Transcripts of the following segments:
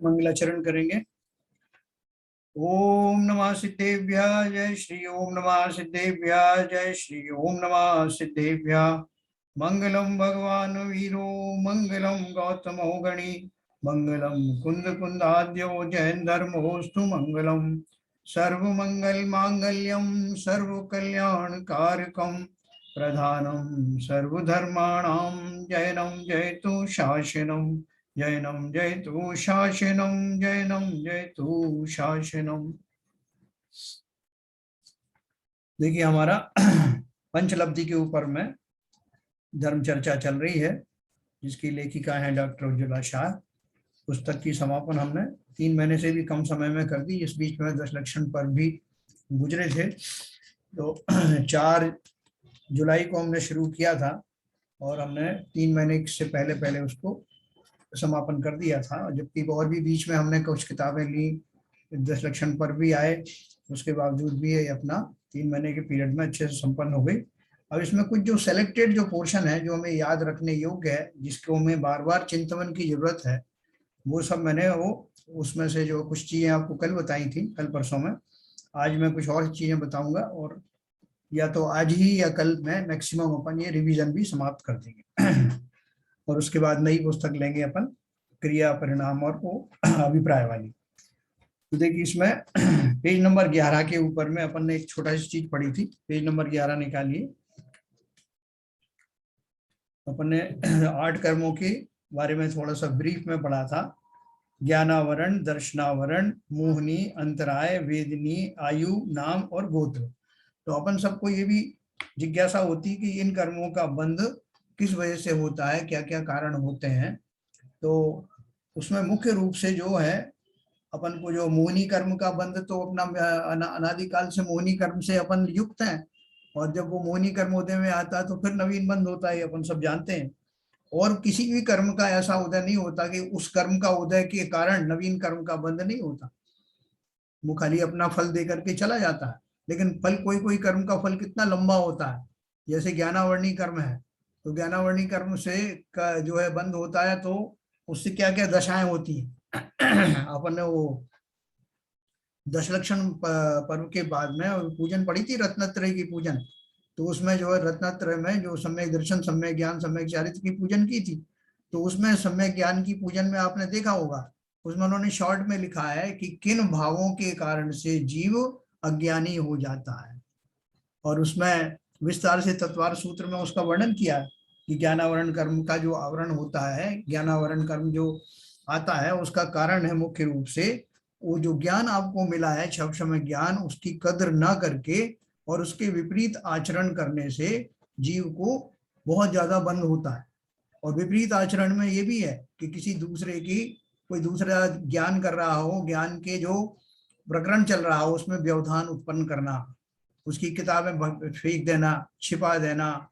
मंगलाचरण करेंगे। ओम नमः सिद्धेभ्यः जय श्री ओम नमः सिद्धेभ्यः जय श्री ओम नमः सिद्धेभ्यः। मंगलम भगवान वीरो मंगलम गौतमो गणी मंगलम कुंद कुंदाद्यो जैन धर्मोस्तु मंगलम सर्वमंगल मांगल्यम सर्व कल्याण कारकम प्रधानम सर्वधर्माणां जैनम जयतु शासनम जैनम जयतु शासनम जैनम जयतु शासनम। देखिए हमारा पंचलब्धि के ऊपर में धर्म चर्चा चल रही है, जिसकी लेखिका है डॉक्टर उज्ज्वला शाह। पुस्तक की समापन हमने 3 महीने से भी कम समय में कर दी। इस बीच में 10 लक्षण पर भी गुजरे थे, तो 4 जुलाई को हमने शुरू किया था और हमने 3 महीने से पहले पहले उसको समापन कर दिया था। जबकि और भी बीच में हमने कुछ किताबें ली, 10 लक्षण पर भी आए, उसके बावजूद भी ये अपना 3 महीने के पीरियड में अच्छे से संपन्न हो गई। अब इसमें कुछ जो सेलेक्टेड जो पोर्शन है, जो हमें याद रखने योग्य है, जिसको हमें बार बार चिंतन की जरूरत है, वो सब मैंने वो उसमें से जो कुछ चीजें आपको कल बताई थी, कल परसों में, आज मैं कुछ और चीजें बताऊंगा, और या तो आज ही या कल में मैक्सिमम अपन ये रिवीजन भी समाप्त कर देंगे और उसके बाद नई पुस्तक लेंगे अपन, क्रिया परिणाम और वो अभिप्राय वाली। तो देखिए इसमें पेज नंबर 11 के ऊपर में अपन ने एक छोटा सी चीज पढ़ी थी। पेज नंबर 11 निकालिए। अपन ने 8 कर्मों के बारे में थोड़ा सा ब्रीफ में पढ़ा था। ज्ञानावरण, दर्शनावरण, मोहनी, अंतराय, वेदनी, आयु, नाम और गोत्र। तो अपन सबको ये भी जिज्ञासा होती कि इन कर्मों का बंध किस वजह से होता है, क्या क्या कारण होते हैं। तो उसमें मुख्य रूप से जो है अपन को जो मोहनी कर्म का बंध, तो अपना अनादिकाल से मोहनी कर्म से अपन युक्त हैं, और जब वो मोहनी कर्म उदय में आता है तो फिर नवीन बंध होता है, अपन सब जानते हैं। और किसी भी कर्म का ऐसा उदय नहीं होता कि उस कर्म का उदय के कारण नवीन कर्म का बंध नहीं होता। वो खाली अपना फल दे करके चला जाता है, लेकिन फल कोई कोई कर्म का फल कितना लंबा होता है। जैसे ज्ञानावर्णी कर्म है, तो ज्ञानावर्णी कर्म से का जो है बंद होता है, तो उससे क्या क्या दशाएं होती हैं। अपन ने वो 10 लक्षण पर्व के बाद में पूजन पढ़ी थी, रत्नत्रय की पूजन। तो उसमें जो है रत्नत्रय में जो सम्यक दर्शन, सम्यक ज्ञान, सम्यक चारित्र की पूजन की थी, तो उसमें सम्यक ज्ञान की पूजन में आपने देखा होगा, उसमें उन्होंने शॉर्ट में लिखा है कि किन भावों के कारण से जीव अज्ञानी हो जाता है, और उसमें विस्तार से तत्वार सूत्र में उसका वर्णन किया है कि ज्ञानावरण कर्म का जो आवरण होता है, ज्ञानावरण कर्म जो आता है, उसका कारण है मुख्य रूप से वो जो ज्ञान आपको मिला है, क्षम ज्ञान, उसकी कदर ना करके और उसके विपरीत आचरण करने से जीव को बहुत ज्यादा बंध होता है। और विपरीत आचरण में ये भी है कि किसी दूसरे की, कोई दूसरा ज्ञान कर रहा हो, ज्ञान के जो प्रकरण चल रहा हो उसमें व्यवधान उत्पन्न करना, उसकी किताबें फेंक देना, छिपा देना,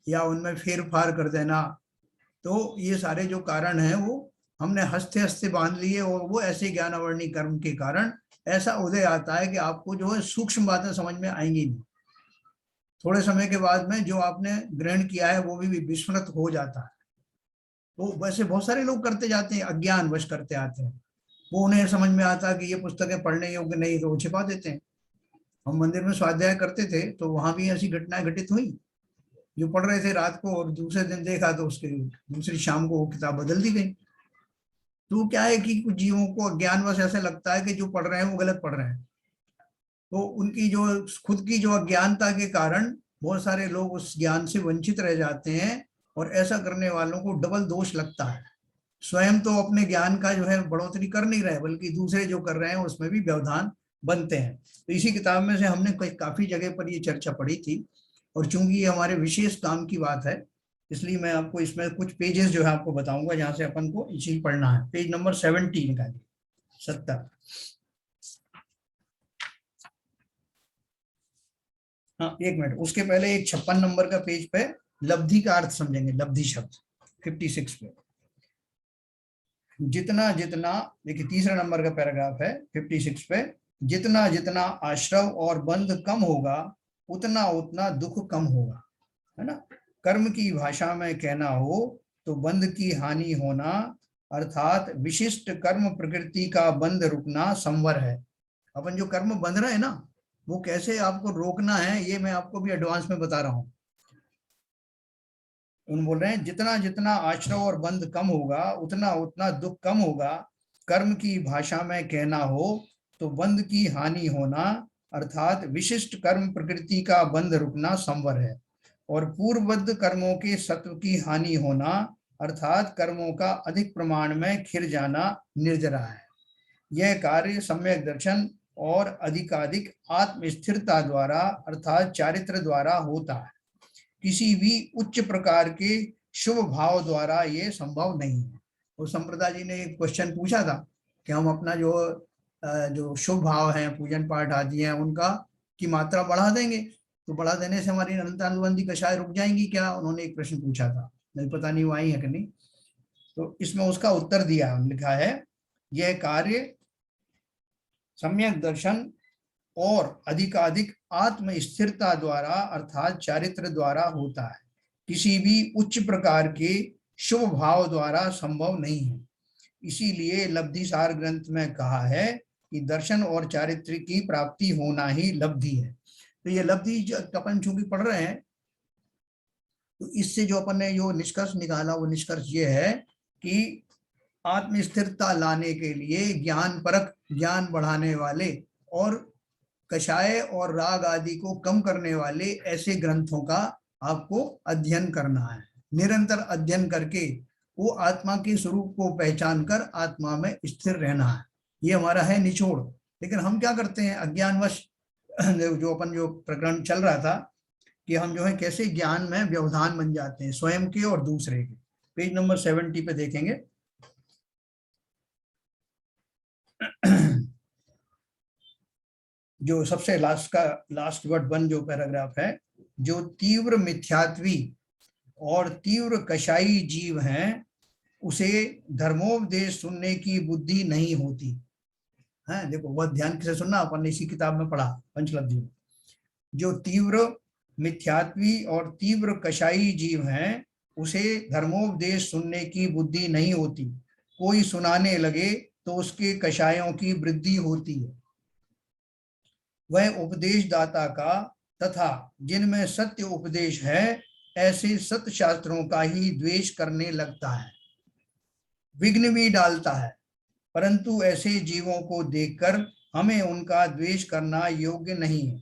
या उनमें फेर फार कर देना। तो ये सारे जो कारण हैं वो हमने हंसते हंसते बांध लिए, और वो ऐसे ज्ञानावर्णी कर्म के कारण ऐसा उदय आता है कि आपको जो है सूक्ष्म बातें समझ में आएंगी नहीं। थोड़े समय के बाद में जो आपने ग्रहण किया है वो भी विस्मृत हो जाता है। तो वैसे बहुत सारे लोग करते जाते हैं, अज्ञान वश करते आते हैं। वो उन्हें समझ में आता है कि ये पुस्तकें पढ़ने योग्य नहीं, तो वो छिपा देते हैं। हम मंदिर में स्वाध्याय करते थे तो वहां भी ऐसी घटनाएं घटित हुई। जो पढ़ रहे थे रात को और दूसरे दिन देखा तो उसके दूसरी शाम को वो किताब बदल दी गई। तो क्या है कि कुछ जीवों को अज्ञानवश ऐसे लगता है कि जो पढ़ रहे हैं वो गलत पढ़ रहे हैं। तो उनकी जो खुद की जो अज्ञानता के कारण बहुत सारे लोग उस ज्ञान से वंचित रह जाते हैं, और ऐसा करने वालों को डबल दोष लगता है। स्वयं तो अपने ज्ञान का जो है बढ़ोतरी कर नहीं रहे, बल्कि दूसरे जो कर रहे हैं उसमें भी व्यवधान बनते हैं। तो इसी किताब में से हमने काफी जगह पर ये चर्चा पढ़ी थी, और चूंकि ये हमारे विशेष काम की बात है, इसलिए मैं आपको इसमें कुछ पेजेस जो है आपको बताऊंगा जहां से अपन को इसी पढ़ना है। पेज नंबर 70 निकालिए, 70। हाँ एक मिनट, उसके पहले एक 56 नंबर का पेज पे लब्धि का अर्थ समझेंगे। लब्धि शब्द 56 पे, जितना जितना, देखिए तीसरा नंबर का पैराग्राफ है 56 पे, जितना जितना आश्रव और बंध कम होगा उतना उतना दुख कम होगा, है ना। कर्म की भाषा में कहना हो तो बंध की हानि होना अर्थात विशिष्ट कर्म प्रकृति का बंध रुकना संवर है। अपन जो कर्म बंध रहे हैं ना, वो कैसे आपको रोकना है, ये मैं आपको भी एडवांस में बता रहा हूं। उन बोल रहे हैं जितना जितना आश्रय और बंध कम होगा उतना उतना दुख कम होगा। कर्म की भाषा में कहना हो तो बंध की हानि होना अर्थात विशिष्ट कर्म प्रकृति का बंध रुकना संवर है, और पूर्वबद्ध कर्मों के सत्व की हानि होना अर्थात कर्मों का अधिक प्रमाण में खिर जाना निर्जरा है। यह कार्य सम्यक दर्शन और अधिकाधिक आत्मस्थिरता द्वारा अर्थात चारित्र द्वारा होता है। किसी भी उच्च प्रकार के शुभ भाव द्वारा ये संभव नहीं है। और संप्रदाय जी ने एक क्वेश्चन पूछा था कि हम अपना जो शुभ भाव है, पूजन पाठ आदि है, उनका की मात्रा बढ़ा देंगे तो बढ़ा देने से हमारी अनंतानुबंधी कषाय रुक जाएंगी क्या? उन्होंने एक प्रश्न पूछा था, नहीं पता नहीं वो आई है कि नहीं। तो इसमें उसका उत्तर दिया, लिखा है यह कार्य सम्यक दर्शन और अधिकाधिक आत्म स्थिरता द्वारा अर्थात चारित्र द्वारा होता है, किसी भी उच्च प्रकार के शुभ भाव द्वारा संभव नहीं है। इसीलिए लब्धिसार ग्रंथ में कहा है कि दर्शन और चारित्र की प्राप्ति होना ही लब्धि है। तो ये लब्धि अपन चूंकि पढ़ रहे हैं, तो इससे जो अपन ने जो निष्कर्ष निकाला वो निष्कर्ष ये है कि आत्मस्थिरता लाने के लिए ज्ञान परक, ज्ञान बढ़ाने वाले और कषाय और राग आदि को कम करने वाले ऐसे ग्रंथों का आपको अध्ययन करना है। निरंतर अध्ययन करके वो आत्मा के स्वरूप को पहचान कर आत्मा में स्थिर रहना है, ये हमारा है निचोड़। लेकिन हम क्या करते हैं अज्ञानवश, जो अपन जो प्रकरण चल रहा था कि हम जो है कैसे ज्ञान में व्यवधान बन जाते हैं, स्वयं के और दूसरे के। पेज नंबर 70 पे देखेंगे। जो सबसे लास्ट वर्ड 1 जो पैराग्राफ है, जो तीव्र मिथ्यात्वी और तीव्र कषाई जीव हैं उसे धर्मोपदेश सुनने की बुद्धि नहीं होती है। देखो बहुत ध्यान से सुनना, अपन ने इसी किताब में पढ़ा पंचलब्धि में। जो तीव्र मिथ्यात्वी और तीव्र कषाई जीव हैं उसे धर्मोपदेश सुनने की बुद्धि नहीं होती। कोई सुनाने लगे तो उसके कषायों की वृद्धि होती है। वह उपदेश दाता का तथा जिनमें सत्य उपदेश है ऐसे सत्य शास्त्रों का ही द्वेष करने लगता है, विघ्न भी डालता है। परंतु ऐसे जीवों को देखकर हमें उनका द्वेष करना योग्य नहीं है।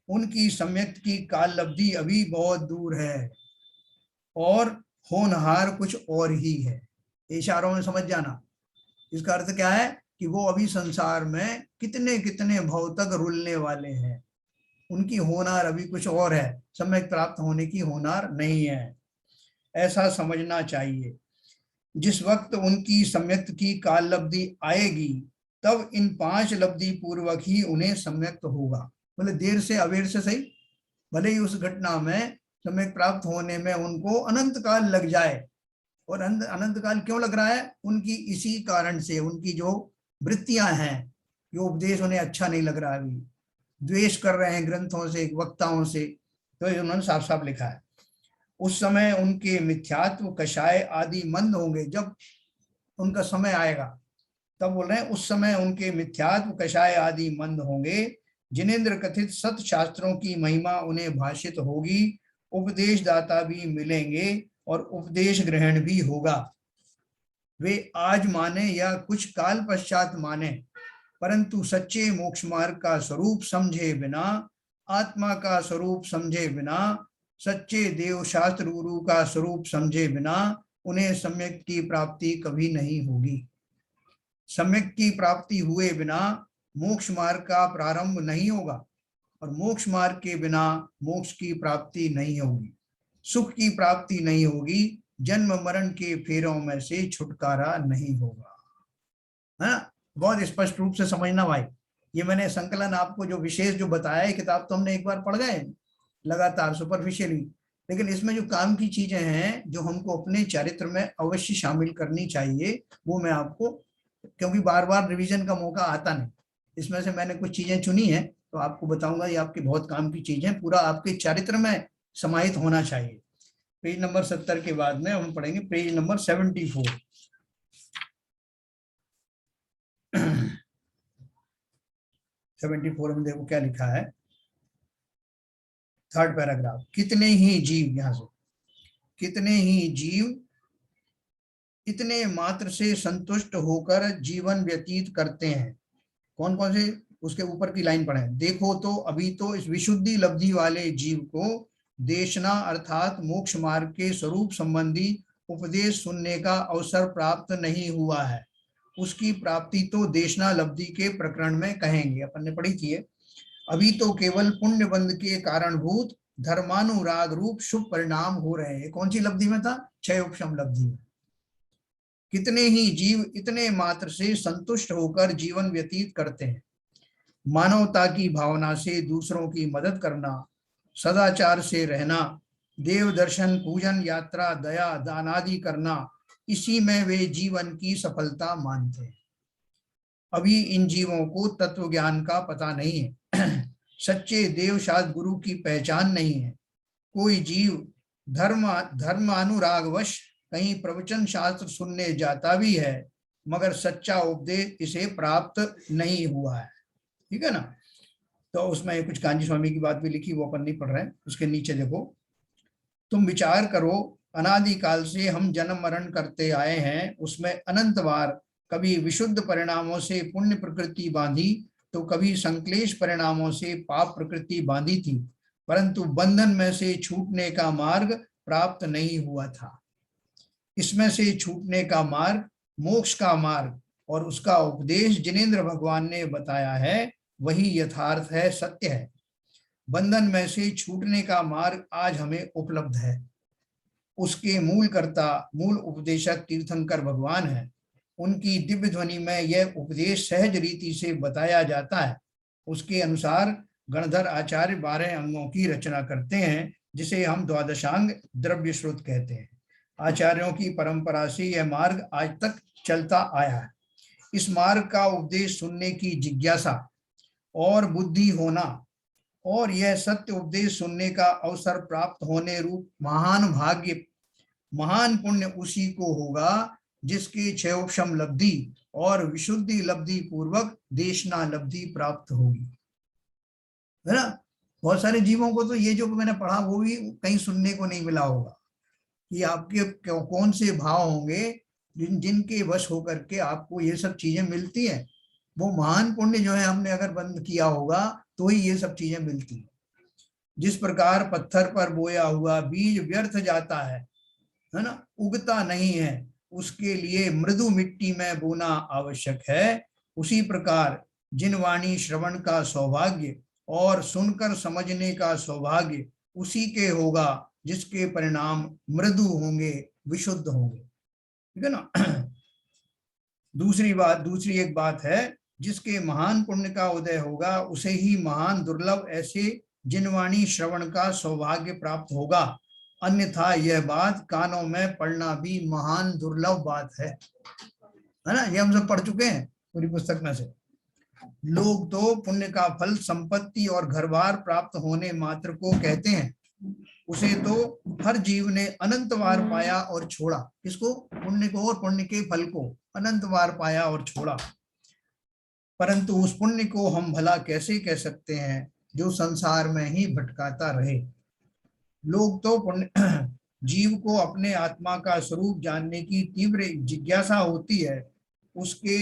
उनकी सम्यक की काल लब्धि अभी बहुत दूर है और होनहार कुछ और ही है। इशारों में समझ जाना। इसका अर्थ क्या है कि वो अभी संसार में कितने कितने भाव तक रुलने वाले हैं, उनकी होनार अभी कुछ और है, सम्यक प्राप्त होने की होनार नहीं है, ऐसा समझना चाहिए। जिस वक्त उनकी सम्यक की काल लब्धि आएगी तब इन 5 लब्धि पूर्वक ही उन्हें सम्यक होगा। बोले देर से अवेर से सही, भले ही उस घटना में सम्यक प्राप्त होने में उनको अनंत काल लग जाए। और अनंत काल क्यों लग रहा है? उनकी इसी कारण से, उनकी जो वृत्तियां हैं, जो उपदेश उन्हें अच्छा नहीं लग रहा, अभी द्वेष कर रहे हैं ग्रंथों से, वक्ताओं से। तो उन्होंने साफ साफ लिखा है उस समय उनके मिथ्यात्व कषाय आदि मंद होंगे। जब उनका समय आएगा तब बोल रहे हैं उस समय उनके मिथ्यात्व कषाय आदि मंद होंगे। जिनेन्द्र कथित सत शास्त्रों की महिमा उन्हें भाषित होगी, उपदेश दाता भी मिलेंगे और उपदेश ग्रहण भी होगा। वे आज माने या कुछ काल पश्चात माने, परंतु सच्चे मोक्ष मार्ग का स्वरूप समझे बिना, आत्मा का स्वरूप समझे बिना, सच्चे देव शास्त्र गुरु का स्वरूप समझे बिना उन्हें सम्यक की प्राप्ति कभी नहीं होगी। सम्यक की प्राप्ति हुए बिना मोक्ष मार्ग का प्रारंभ नहीं होगा और मोक्ष मार्ग के बिना मोक्ष की प्राप्ति नहीं होगी, सुख की प्राप्ति नहीं होगी, जन्म मरण के फेरों में से छुटकारा नहीं होगा। है ना? बहुत स्पष्ट रूप से समझना भाई। ये मैंने संकलन आपको जो विशेष जो बताया है, किताब तो हमने एक बार पढ़ गए लगातार सुपरफिशियली, लेकिन इसमें जो काम की चीजें हैं जो हमको अपने चरित्र में अवश्य शामिल करनी चाहिए, वो मैं आपको, क्योंकि बार बार रिवीजन का मौका आता नहीं, इसमें से मैंने कुछ चीजें चुनी है तो आपको बताऊंगा। ये आपके बहुत काम की चीजें, पूरा आपके चरित्र में समाहित होना चाहिए। पेज नंबर 70 के बाद में हम पढ़ेंगे पेज नंबर 74। 74 में देखो क्या लिखा है, थर्ड पैराग्राफ, कितने ही जीव, यहां से, कितने ही जीव इतने मात्र से संतुष्ट होकर जीवन व्यतीत करते हैं। कौन कौन से, उसके ऊपर की लाइन पढ़े, देखो तो अभी तो इस विशुद्धि लब्धि वाले जीव को देशना अर्थात मोक्ष मार्ग के स्वरूप संबंधी उपदेश सुनने का अवसर प्राप्त नहीं हुआ है। उसकी प्राप्ति तो देशना लब्धि के प्रकरण में कहेंगे, अपन ने पढ़ी थी। अभी तो केवल पुण्य बंध के कारणभूत धर्मानुराग रूप शुभ परिणाम हो रहे हैं। कौन सी लब्धि में था, क्षय उपशम लब्धि में। कितने ही जीव इतने मात्र से संतुष्ट होकर जीवन व्यतीत करते हैं। मानवता की भावना से दूसरों की मदद करना, सदाचार से रहना, देव दर्शन, पूजन, यात्रा, दया, दान आदि करना, इसी में वे जीवन की सफलता मानते हैं। अभी इन जीवों को तत्व ज्ञान का पता नहीं है, सच्चे देवशास्त्र गुरु की पहचान नहीं है। कोई जीव धर्मानुरागवश कहीं प्रवचन शास्त्र सुनने जाता भी है, मगर सच्चा उपदेश इसे प्राप्त नहीं हुआ है। ठीक है ना। तो उसमें कुछ कांजी स्वामी की बात भी लिखी, वो अपन नहीं पढ़ रहे हैं। उसके नीचे देखो, तुम विचार करो, अनादिकाल से हम जन्म मरण करते आए हैं, उसमें अनंत बार कभी विशुद्ध परिणामों से पुण्य प्रकृति बांधी तो कभी संक्लेश परिणामों से पाप प्रकृति बांधी थी, परंतु बंधन में से छूटने का मार्ग प्राप्त नहीं हुआ था। इसमें से छूटने का मार्ग मोक्ष का मार्ग और उसका उपदेश जिनेंद्र भगवान ने बताया है, वही यथार्थ है, सत्य है। बंधन में से छूटने का मार्ग आज हमें उपलब्ध है। उसके मूल कर्ता, मूल उपदेशक तीर्थंकर भगवान है। उनकी दिव्य ध्वनि में यह उपदेश सहज रीति से बताया जाता है। उसके अनुसार गणधर आचार्य 12 अंगों की रचना करते हैं, जिसे हम द्वादशांग द्रव्य श्रुत कहते हैं। आचार्यों की परंपरा से यह मार्ग आज तक चलता आया है। इस मार्ग का उपदेश सुनने की जिज्ञासा और बुद्धि होना और यह सत्य उपदेश सुनने का अवसर प्राप्त होने रूप महान भाग्य, महान पुण्य उसी को होगा जिसके क्षयोपशम लब्धि और विशुद्धि लब्धि पूर्वक देशना लब्धि प्राप्त होगी, है ना। बहुत सारे जीवों को तो ये जो मैंने पढ़ा वो भी कहीं सुनने को नहीं मिला होगा कि आपके कौन से भाव होंगे जिनके वश होकर के आपको ये सब चीजें मिलती हैं। वो महान पुण्य जो है हमने अगर बंद किया होगा तो ही ये सब चीजें मिलती हैं। जिस प्रकार पत्थर पर बोया हुआ बीज व्यर्थ जाता है ना, उगता नहीं है, उसके लिए मृदु मिट्टी में बोना आवश्यक है, उसी प्रकार जिन वाणी श्रवण का सौभाग्य और सुनकर समझने का सौभाग्य उसी के होगा जिसके परिणाम मृदु होंगे, विशुद्ध होंगे। ठीक है ना। दूसरी एक बात है, जिसके महान पुण्य का उदय होगा उसे ही महान दुर्लभ ऐसे जिनवाणी श्रवण का सौभाग्य प्राप्त होगा, अन्यथा यह बात कानों में पढ़ना भी महान दुर्लभ बात है ना। ये हम सब पढ़ चुके हैं पूरी पुस्तक में से। लोग तो पुण्य का फल संपत्ति और घर बार प्राप्त होने मात्र को कहते हैं, उसे तो हर जीव ने अनंत बार पाया और छोड़ा। किसको, पुण्य को और पुण्य के फल को अनंत बार पाया और छोड़ा। परंतु उस पुण्य को हम भला कैसे कह सकते हैं जो संसार में ही भटकाता रहे। लोग तो पुण्य जीव को अपने आत्मा का स्वरूप जानने की तीव्र जिज्ञासा होती है, उसके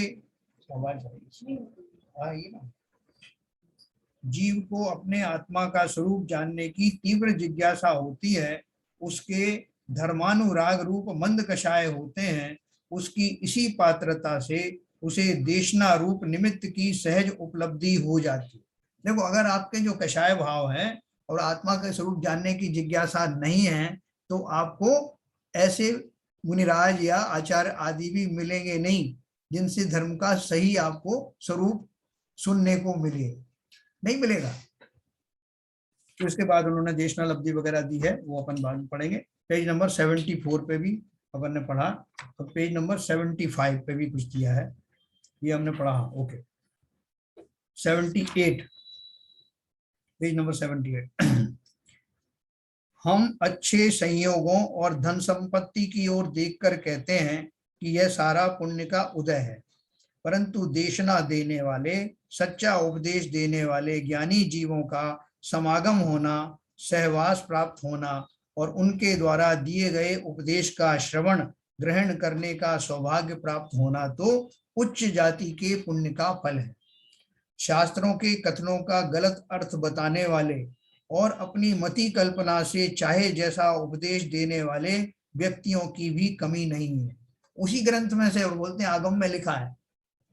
जीव को अपने आत्मा का स्वरूप जानने की तीव्र जिज्ञासा होती है, उसके धर्मानुराग रूप मंद कषाय होते हैं, उसकी इसी पात्रता से उसे देशना रूप निमित्त की सहज उपलब्धि हो जाती है। देखो, अगर आपके जो कषाय भाव हैं और आत्मा के स्वरूप जानने की जिज्ञासा नहीं है तो आपको ऐसे मुनिराज या आचार्य आदि भी मिलेंगे नहीं जिनसे धर्म का सही आपको स्वरूप सुनने को मिले, नहीं मिलेगा। तो इसके बाद उन्होंने देशना लब्धि वगैरह दी है, वो अपन बाद में पढ़ेंगे। पेज नंबर 74 पे भी अपन ने पढ़ा, तो पेज नंबर 75 पे भी कुछ दिया है, ये हमने पढ़ा। Okay, 78, page number 78। हम अच्छे संयोगों और धन संपत्ति की ओर देखकर कहते हैं कि यह सारा पुण्य का उदय है। परंतु देशना देने वाले, सच्चा उपदेश देने वाले ज्ञानी जीवों का समागम होना, सहवास प्राप्त होना और उनके द्वारा दिए गए उपदेश का श्रवण ग्रहण करने का सौभाग्य प्राप्त होना तो उच्च जाति के पुण्य का फल है। शास्त्रों के कथनों का गलत अर्थ बताने वाले और अपनी मति कल्पना से चाहे जैसा उपदेश देने वाले व्यक्तियों की भी कमी नहीं है। उसी ग्रंथ में से बोलते हैं आगम में लिखा है,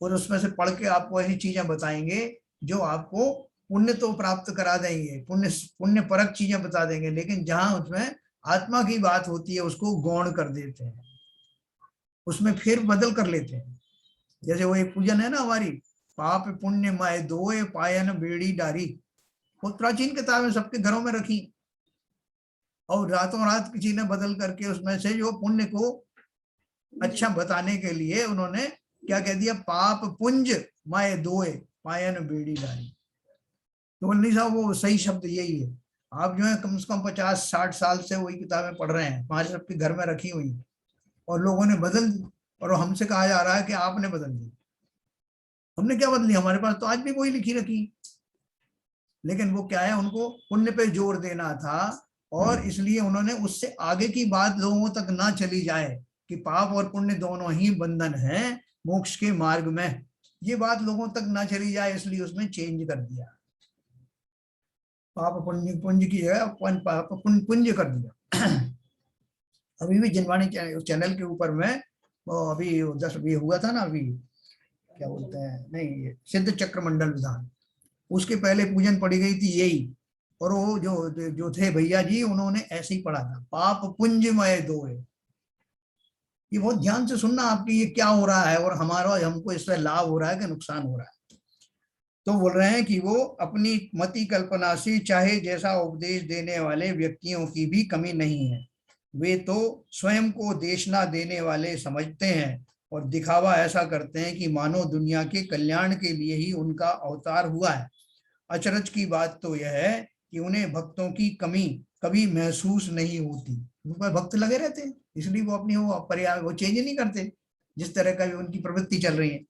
और उसमें से पढ़ के आपको ऐसी चीजें बताएंगे जो आपको पुण्य तो प्राप्त करा देंगे, पुण्य पुण्य परक चीजें बता देंगे, लेकिन जहां उसमें आत्मा की बात होती है उसको गौण कर देते हैं, उसमें फिर बदल कर लेते हैं। जैसे वो एक पूजन है ना हमारी, पाप पुण्य माय दोए पायन बेड़ी डारी, बहुत प्राचीन किताबें सबके घरों में रखी, और रातों रात किसी ने बदल करके उसमें से जो पुण्य को अच्छा बताने के लिए उन्होंने क्या कह दिया, पाप पुंज माए दोए पायन बेड़ी डारी। तो नहीं साहब वो सही शब्द यही है। आप जो है कम से कम 50-60 साल से वही किताबें पढ़ रहे हैं, 5 सबके घर में रखी हुई, और लोगों ने बदल दी, और हमसे कहा जा रहा है कि आपने बदल दी। हमने क्या बदली, हमारे पास तो आज भी वही लिखी रखी, लेकिन वो क्या है, उनको पुण्य पे जोर देना था, और इसलिए उन्होंने उससे आगे की बात लोगों तक ना चली जाए कि पाप और पुण्य दोनों ही बंधन है मोक्ष के मार्ग में, ये बात लोगों तक ना चली जाए, इसलिए उसमें चेंज कर दिया, पाप पुण्य पुंज की जगह पाप पुंज कर दिया। अभी भी जिनवाणी चैनल के ऊपर में अभी 10 हुआ था ना, अभी क्या बोलते हैं, नहीं सिद्ध चक्र मंडल विधान, उसके पहले पूजन पड़ी गई थी यही, और वो जो थे भैया जी उन्होंने ऐसे ही पढ़ा था, पाप पुंजमय दोए। ये बहुत ध्यान से सुनना आपकी, ये क्या हो रहा है और हमारा हमको इससे लाभ हो रहा है कि नुकसान हो रहा है। तो बोल रहे हैं कि वो अपनी मति कल्पना से चाहे जैसा उपदेश देने वाले व्यक्तियों की भी कमी नहीं है, वे तो स्वयं को देशना देने वाले समझते हैं और दिखावा ऐसा करते हैं कि मानो दुनिया के कल्याण के लिए ही उनका अवतार हुआ है। अचरज की बात तो यह है कि उन्हें भक्तों की कमी कभी महसूस नहीं होती, उनके भक्त लगे रहते हैं, इसलिए वो अपनी वो पर्याय वो चेंज नहीं करते, जिस तरह का भी उनकी प्रवृत्ति चल रही है।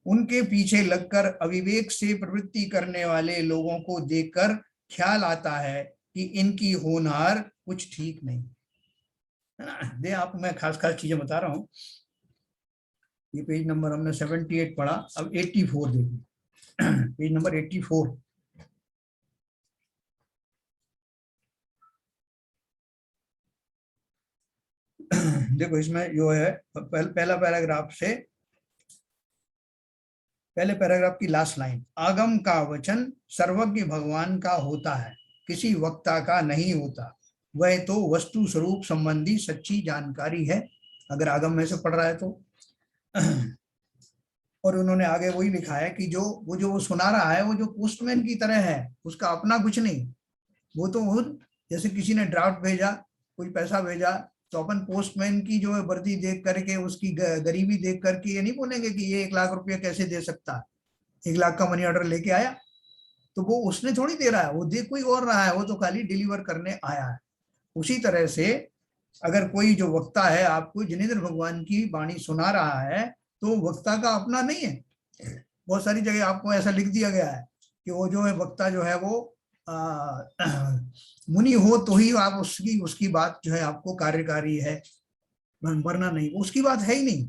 उनके पीछे लगकर अविवेक से प्रवृत्ति करने वाले लोगों को देखकर ख्याल आता है कि इनकी होनहार कुछ ठीक नहीं है ना। दे आप मैं खास खास चीजें बता रहा हूँ। ये पेज नंबर हमने 78 पढ़ा, अब 84 देखिए, पेज नंबर 84। देखो इसमें जो है पहला पैराग्राफ से, पहले पैराग्राफ की लास्ट लाइन, आगम का वचन सर्वज्ञ भगवान का होता है, किसी वक्ता का नहीं होता, वह तो वस्तु स्वरूप संबंधी सच्ची जानकारी है, अगर आगम में से पढ़ रहा है तो। और उन्होंने आगे वही लिखा है कि जो सुना रहा है वो जो पोस्टमैन की तरह है, उसका अपना कुछ नहीं, वो तो जैसे किसी ने ड्राफ्ट भेजा, कोई पैसा भेजा, तो अपन पोस्टमैन की जो है वर्दी देख करके, उसकी गरीबी देख करके ये नहीं बोलेंगे कि ये 1 लाख रुपया कैसे दे सकता है, 1 लाख का मनी ऑर्डर लेके आया, तो वो उसने थोड़ी दे रहा है, वो दे कोई और रहा है, वो तो खाली डिलीवर करने आया है। उसी तरह से अगर कोई जो वक्ता है आपको जिनेंद्र भगवान की वाणी सुना रहा है, तो वक्ता का अपना नहीं है। बहुत सारी जगह आपको ऐसा लिख दिया गया है कि वो जो है वक्ता जो है वो मुनि हो तो ही आप उसकी बात जो है आपको कार्यकारी है, वरना नहीं, उसकी बात है ही नहीं।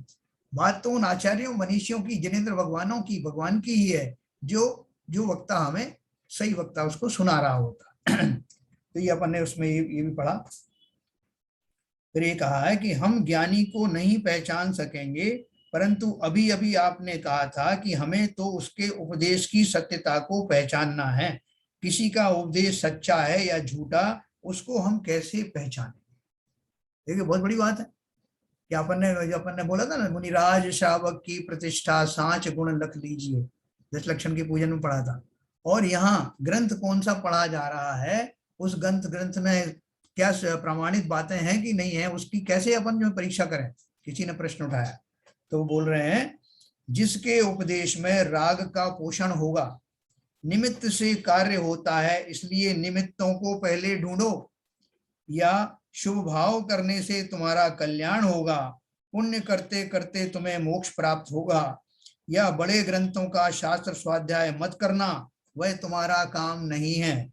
बात तो उन आचार्यों मनीषियों की, जिनेंद्र भगवानों की, भगवान की ही है, जो वक्ता हमें सही वक्ता उसको सुना रहा होता। तो ये अपन ने उसमें ये भी पढ़ा। फिर ये कहा है कि हम ज्ञानी को नहीं पहचान सकेंगे, परंतु अभी अभी आपने कहा था कि हमें तो उसके उपदेश की सत्यता को पहचानना है, किसी का उपदेश सच्चा है या झूठा उसको हम कैसे पहचानें। देखिए बहुत बड़ी बात है कि अपन ने बोला था ना, मुनिराज शावक की प्रतिष्ठा सांच गुण लख लीजिए, 10 लक्षण के पूजन में पढ़ा था। और यहाँ ग्रंथ कौन सा पढ़ा जा रहा है, उस ग्रंथ में क्या प्रमाणित बातें हैं कि नहीं है, उसकी कैसे अपन जो परीक्षा करें, किसी ने प्रश्न उठाया। तो वो बोल रहे हैं, जिसके उपदेश में राग का पोषण होगा, निमित्त से कार्य होता है, इसलिए निमित्तों को पहले ढूंढो, या शुभ भाव करने से तुम्हारा कल्याण होगा, पुण्य करते करते तुम्हें मोक्ष प्राप्त होगा, या बड़े ग्रंथों का शास्त्र स्वाध्याय मत करना, वह तुम्हारा काम नहीं है।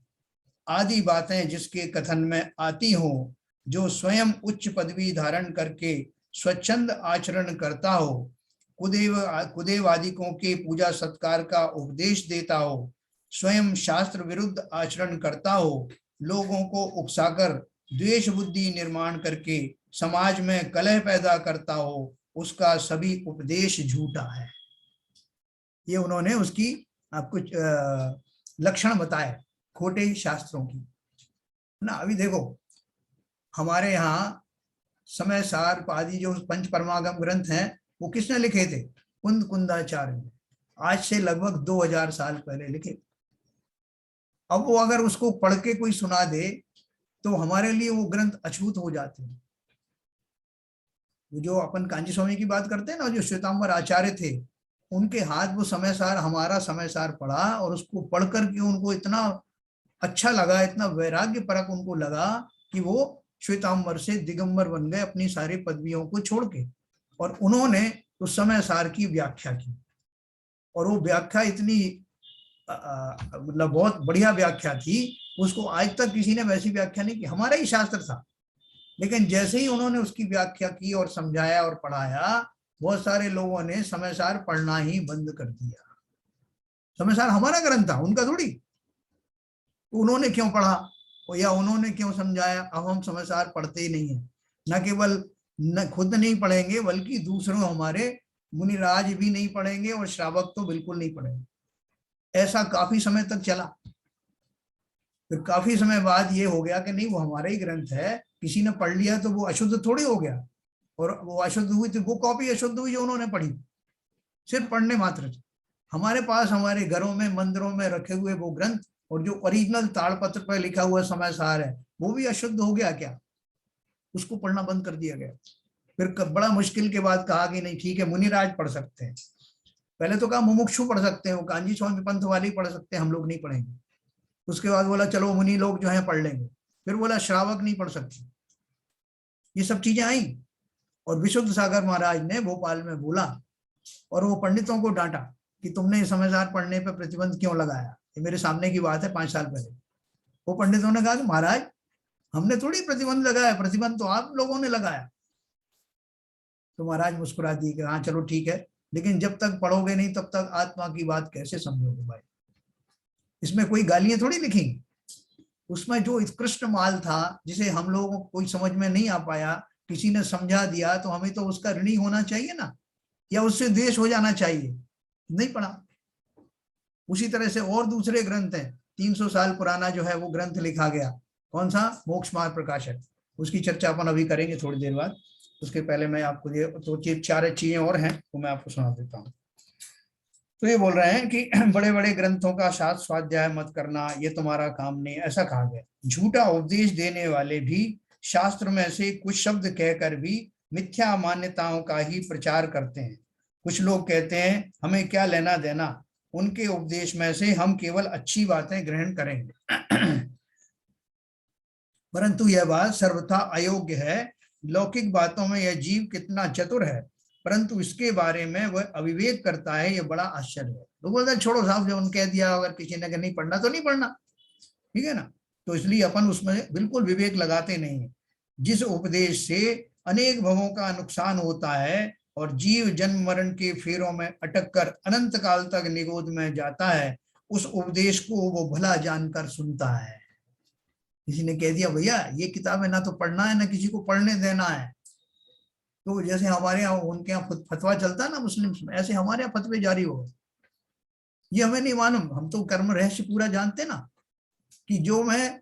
आदि बातें जिसके कथन में आती हो, जो स्वयं उच्च पदवी धारण करके स्वच्छंद आचरण करता हो, कुदेवादिकों के पूजा सत्कार का उपदेश देता हो, स्वयं शास्त्र विरुद्ध आचरण करता हो, लोगों को उकसाकर द्वेष बुद्धि निर्माण करके समाज में कलह पैदा करता हो, उसका सभी उपदेश झूठा है। ये उन्होंने उसकी आपको लक्षण बताए खोटे शास्त्रों की ना। अभी देखो हमारे यहाँ समय सार आदि जो पंच परमागम ग्रंथ हैं वो किसने लिखे थे? कुंद कुंदाचार्य ने, आज से लगभग 2000 साल पहले लिखे। अब वो अगर उसको पढ़ के कोई सुना दे तो हमारे लिए वो ग्रंथ अछूत हो जाते हैं। जो अपन कांची स्वामी की बात करते हैं ना, जो श्वेतांबर आचार्य थे, उनके हाथ वो समय सार, हमारा समय सार पढ़ा और उसको पढ़ करके उनको इतना अच्छा लगा, इतना वैराग्य परक उनको लगा कि वो श्वेतांबर से दिगंबर बन गए अपनी सारी पदवियों को छोड़ के। और उन्होंने उस समय सार की व्याख्या की और वो व्याख्या इतनी मतलब बहुत बढ़िया व्याख्या थी, उसको आज तक किसी ने वैसी व्याख्या नहीं की। हमारा ही शास्त्र था, लेकिन जैसे ही उन्होंने उसकी व्याख्या की और समझाया और पढ़ाया, बहुत सारे लोगों ने समय सार पढ़ना ही बंद कर दिया। समय सार हमारा ग्रंथ था, उनका थोड़ी। उन्होंने क्यों पढ़ा या उन्होंने क्यों समझाया? अब हम समय सार पढ़ते ही नहीं है। न केवल न खुद नहीं पढ़ेंगे बल्कि दूसरों हमारे मुनिराज भी नहीं पढ़ेंगे और श्रावक तो बिल्कुल नहीं पढ़ेंगे। ऐसा काफी समय तक चला। फिर काफी समय बाद ये हो गया कि नहीं वो हमारा ही ग्रंथ है, किसी ने पढ़ लिया तो वो अशुद्ध थोड़ी हो गया। और वो अशुद्ध हुई तो वो कॉपी अशुद्ध हुई जो उन्होंने पढ़ी, सिर्फ पढ़ने मात्र से। हमारे पास हमारे घरों में मंदिरों में रखे हुए वो ग्रंथ और जो ओरिजिनल ताड़पत्र पर लिखा हुआ समय सार है वो भी अशुद्ध हो गया क्या? उसको पढ़ना बंद कर दिया गया। फिर बड़ा मुश्किल के बाद कहा कि नहीं ठीक है मुनिराज पढ़ सकते हैं। पहले तो कहा मुमुक्षु पढ़ सकते हैं, वो कांजी स्वामी पंथ वाले ही पढ़ सकते हैं, हम लोग नहीं पढ़ेंगे। उसके बाद बोला चलो मुनि लोग जो है पढ़ लेंगे। फिर बोला श्रावक नहीं पढ़ सकते। ये सब चीजें आई और विशुद्ध सागर महाराज ने भोपाल में बोला और वो पंडितों को डांटा कि तुमने समय सार पढ़ने पर प्रतिबंध क्यों लगाया। ये मेरे सामने की बात है 5 साल पहले। वो पंडितों ने कहा कि महाराज हमने थोड़ी प्रतिबंध लगाया, प्रतिबंध तो आप लोगों ने लगाया। तो महाराज मुस्कुरा दिए कि हाँ चलो ठीक है, लेकिन जब तक पढ़ोगे नहीं तब तक आत्मा की बात कैसे समझोगे भाई? इसमें कोई गालियां थोड़ी लिखी, उसमें जो उत्कृष्ट माल था जिसे हम लोगों को कोई समझ में नहीं आ पाया, किसी ने समझा दिया तो हमें तो उसका ऋणी होना चाहिए ना, या उससे द्वेष हो जाना चाहिए। नहीं पढ़ा। उसी तरह से और दूसरे ग्रंथ हैं, 300 साल पुराना जो है वो ग्रंथ लिखा गया, कौन सा? मोक्ष मार्ग प्रकाशक। उसकी चर्चा अपन अभी करेंगे थोड़ी देर बाद। उसके पहले मैं आपको ये तो 4 चीजें और हैं वो मैं आपको सुना देता हूँ। तो ये बोल रहे हैं कि बड़े बड़े ग्रंथों का शास्त्र स्वाध्याय मत करना, ये तुम्हारा काम नहीं, ऐसा कहा गया। झूठा उपदेश देने वाले भी शास्त्र में से कुछ शब्द कहकर भी मिथ्या मान्यताओं का ही प्रचार करते हैं। कुछ लोग कहते हैं हमें क्या लेना देना, उनके उपदेश में से हम केवल अच्छी बातें ग्रहण करेंगे। परंतु यह बात सर्वथा अयोग्य है। लौकिक बातों में यह जीव कितना चतुर है, परंतु इसके बारे में वह अविवेक करता है, यह बड़ा आश्चर्य है। तो बोलते छोड़ो साहब, जो उन्होंने कह दिया, अगर किसी ने नहीं पढ़ना तो नहीं पढ़ना, ठीक है ना। तो इसलिए अपन उसमें बिल्कुल विवेक लगाते नहीं है। जिस उपदेश से अनेक भवों का नुकसान होता है और जीव जन्म मरण के फेरों में अटक कर अनंत काल तक निगोद में जाता है, उस उपदेश को वो भला जानकर सुनता है। किसी ने कह दिया भैया ये किताब है ना तो पढ़ना है ना किसी को पढ़ने देना है, तो जैसे हमारे यहाँ उनके यहाँ फतवा चलता है ना मुस्लिम में, ऐसे हमारे यहाँ फतवे जारी हो। ये हमें नहीं मालूम, हम तो कर्म रहस्य पूरा जानते ना, कि जो मैं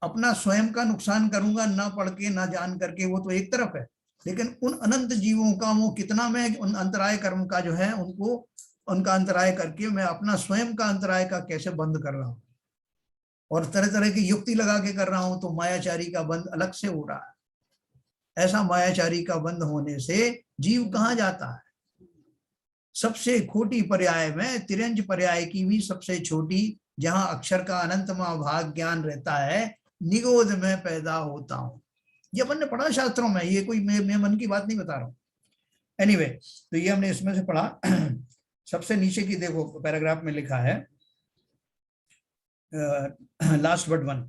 अपना स्वयं का नुकसान करूंगा ना पढ़ के ना जान करके वो तो एक तरफ है, लेकिन उन अनंत जीवों का वो कितना मैं उन अंतराय कर्म का जो है उनको उनका अंतराय करके मैं अपना स्वयं का अंतराय का कैसे बंद कर रहा हूँ और तरह तरह की युक्ति लगा के कर रहा हूं, तो मायाचारी का बंध अलग से हो रहा है। ऐसा मायाचारी का बंध होने से जीव कहां जाता है? सबसे खोटी पर्याय में तिरंज पर्याय की भी सबसे छोटी, जहां अक्षर का अनंतमा भाग ज्ञान रहता है, निगोद में पैदा होता हूं। ये अपन ने पढ़ा शास्त्रों में, ये कोई मैं मन की बात नहीं बता रहा हूं। एनीवे, तो ये हमने इसमें से पढ़ा। सबसे नीचे की देखो पैराग्राफ में लिखा है, लास्ट बट वन,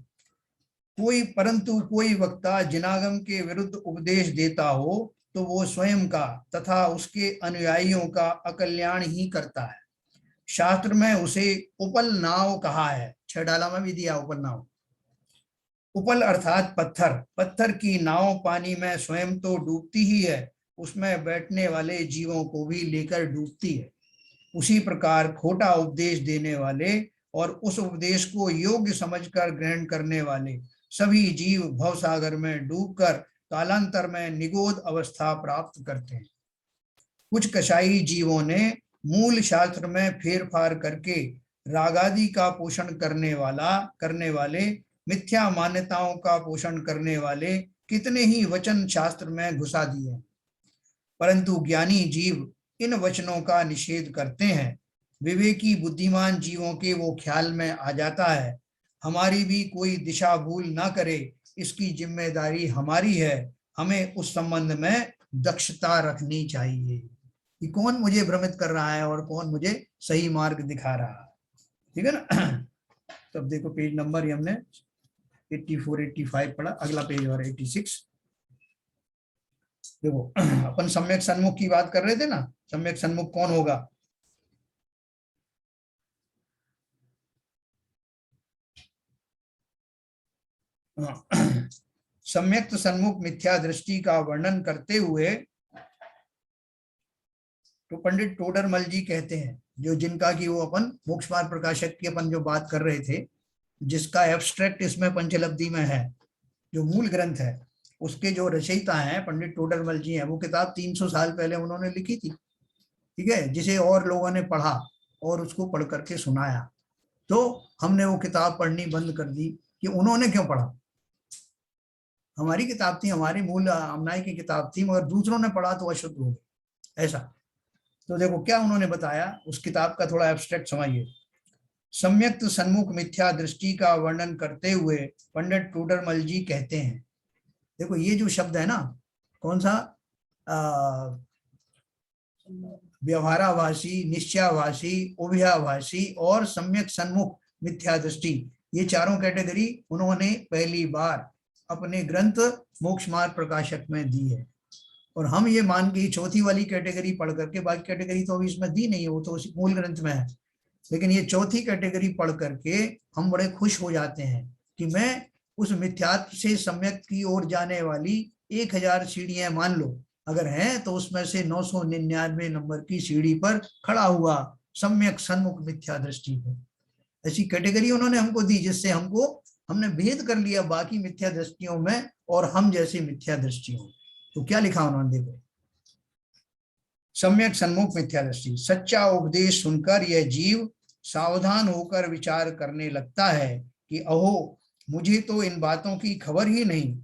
परंतु कोई वक्ता जिनागम के विरुद्ध उपदेश देता हो तो वो स्वयं का तथा उसके अनुयायियों का अकल्याण ही करता है। शास्त्र में उसे उपल नाव कहा है, 6 डाला में भी दिया उपल नाव। उपल अर्थात पत्थर, पत्थर की नाव पानी में स्वयं तो डूबती ही है, उसमें बैठने वाले जीवों को भी लेकर डूबती है। उसी प्रकार खोटा उपदेश देने वाले और उस उपदेश को योग्य समझकर ग्रहण करने वाले सभी जीव भवसागर में डूबकर कालांतर में निगोद अवस्था प्राप्त करते हैं। कुछ कसाई जीवों ने मूल शास्त्र में फेरफार करके रागादि का पोषण करने वाले मिथ्या मान्यताओं का पोषण करने वाले कितने ही वचन शास्त्र में घुसा दिए, परंतु ज्ञानी जीव इन वचनों का निषेध करते हैं। विवेकी बुद्धिमान जीवों के वो ख्याल में आ जाता है, हमारी भी कोई दिशा भूल ना करे, इसकी जिम्मेदारी हमारी है, हमें उस संबंध में दक्षता रखनी चाहिए कि कौन मुझे भ्रमित कर रहा है और कौन मुझे सही मार्ग दिखा रहा है। ठीक है ना। तो अब देखो पेज नंबर ही हमने 84 85 पढ़ा, अगला पेज और 86। देखो अपन सम्यक सन्मुख की बात कर रहे थे ना, सम्यक सन्मुख कौन होगा? सम्यक सन्मुख मिथ्या दृष्टि का वर्णन करते हुए तो पंडित टोडरमल जी कहते हैं, जो जिनका कि वो अपन मोक्ष मार्ग प्रकाशक की अपन जो बात कर रहे थे, जिसका एब्स्ट्रैक्ट इसमें पंचलब्धि में है, जो मूल ग्रंथ है, उसके जो रचयिता हैं पंडित टोडरमल जी हैं। वो किताब 300 साल पहले उन्होंने लिखी थी, ठीक है, जिसे और लोगों ने पढ़ा और उसको पढ़ करके सुनाया। तो हमने वो किताब पढ़नी बंद कर दी कि उन्होंने क्यों पढ़ा, हमारी किताब थी, हमारी मूल अमनाई की किताब थी, मगर दूसरों ने पढ़ा तो अशुद्ध हो गया, ऐसा। तो देखो क्या उन्होंने बताया, उस किताब का थोड़ा एब्स्ट्रैक्ट समझिए। सम्यक सन्मुख मिथ्या दृष्टि का वर्णन करते हुए पंडित टोडरमल जी कहते हैं, देखो ये जो शब्द है ना, कौन सा, व्यवहाराभासी, निश्चयाभासी, उभयाभासी और सम्यक सन्मुख मिथ्या दृष्टि, ये चारों कैटेगरी उन्होंने पहली बार अपने ग्रंथ मोक्ष मार्ग प्रकाशक में दी है। और हम ये मान के चौथी वाली कैटेगरी पढ़ करके, बाकी कैटेगरी तो अभी इसमें दी नहीं है, वो तो उसी मूल ग्रंथ में है, लेकिन ये चौथी कैटेगरी पढ़ करके हम बड़े खुश हो जाते हैं कि मैं उस मिथ्यात्व से सम्यक की ओर जाने वाली 1000 सीढ़ियां मान लो अगर हैं, तो उसमें से 999 नंबर की सीढ़ी पर खड़ा हुआ सम्यक सन्मुख मिथ्या दृष्टि है। ऐसी कैटेगरी उन्होंने हमको दी जिससे हमने भेद कर लिया बाकी मिथ्या दृष्टियों में और हम जैसी मिथ्या दृष्टियों। तो क्या लिखा उन्होंने, देखो, सम्यक सन्मुख मिथ्या दृष्टि, सच्चा उपदेश सुनकर यह जीव सावधान होकर विचार करने लगता है कि अहो, मुझे तो इन बातों की खबर ही नहीं,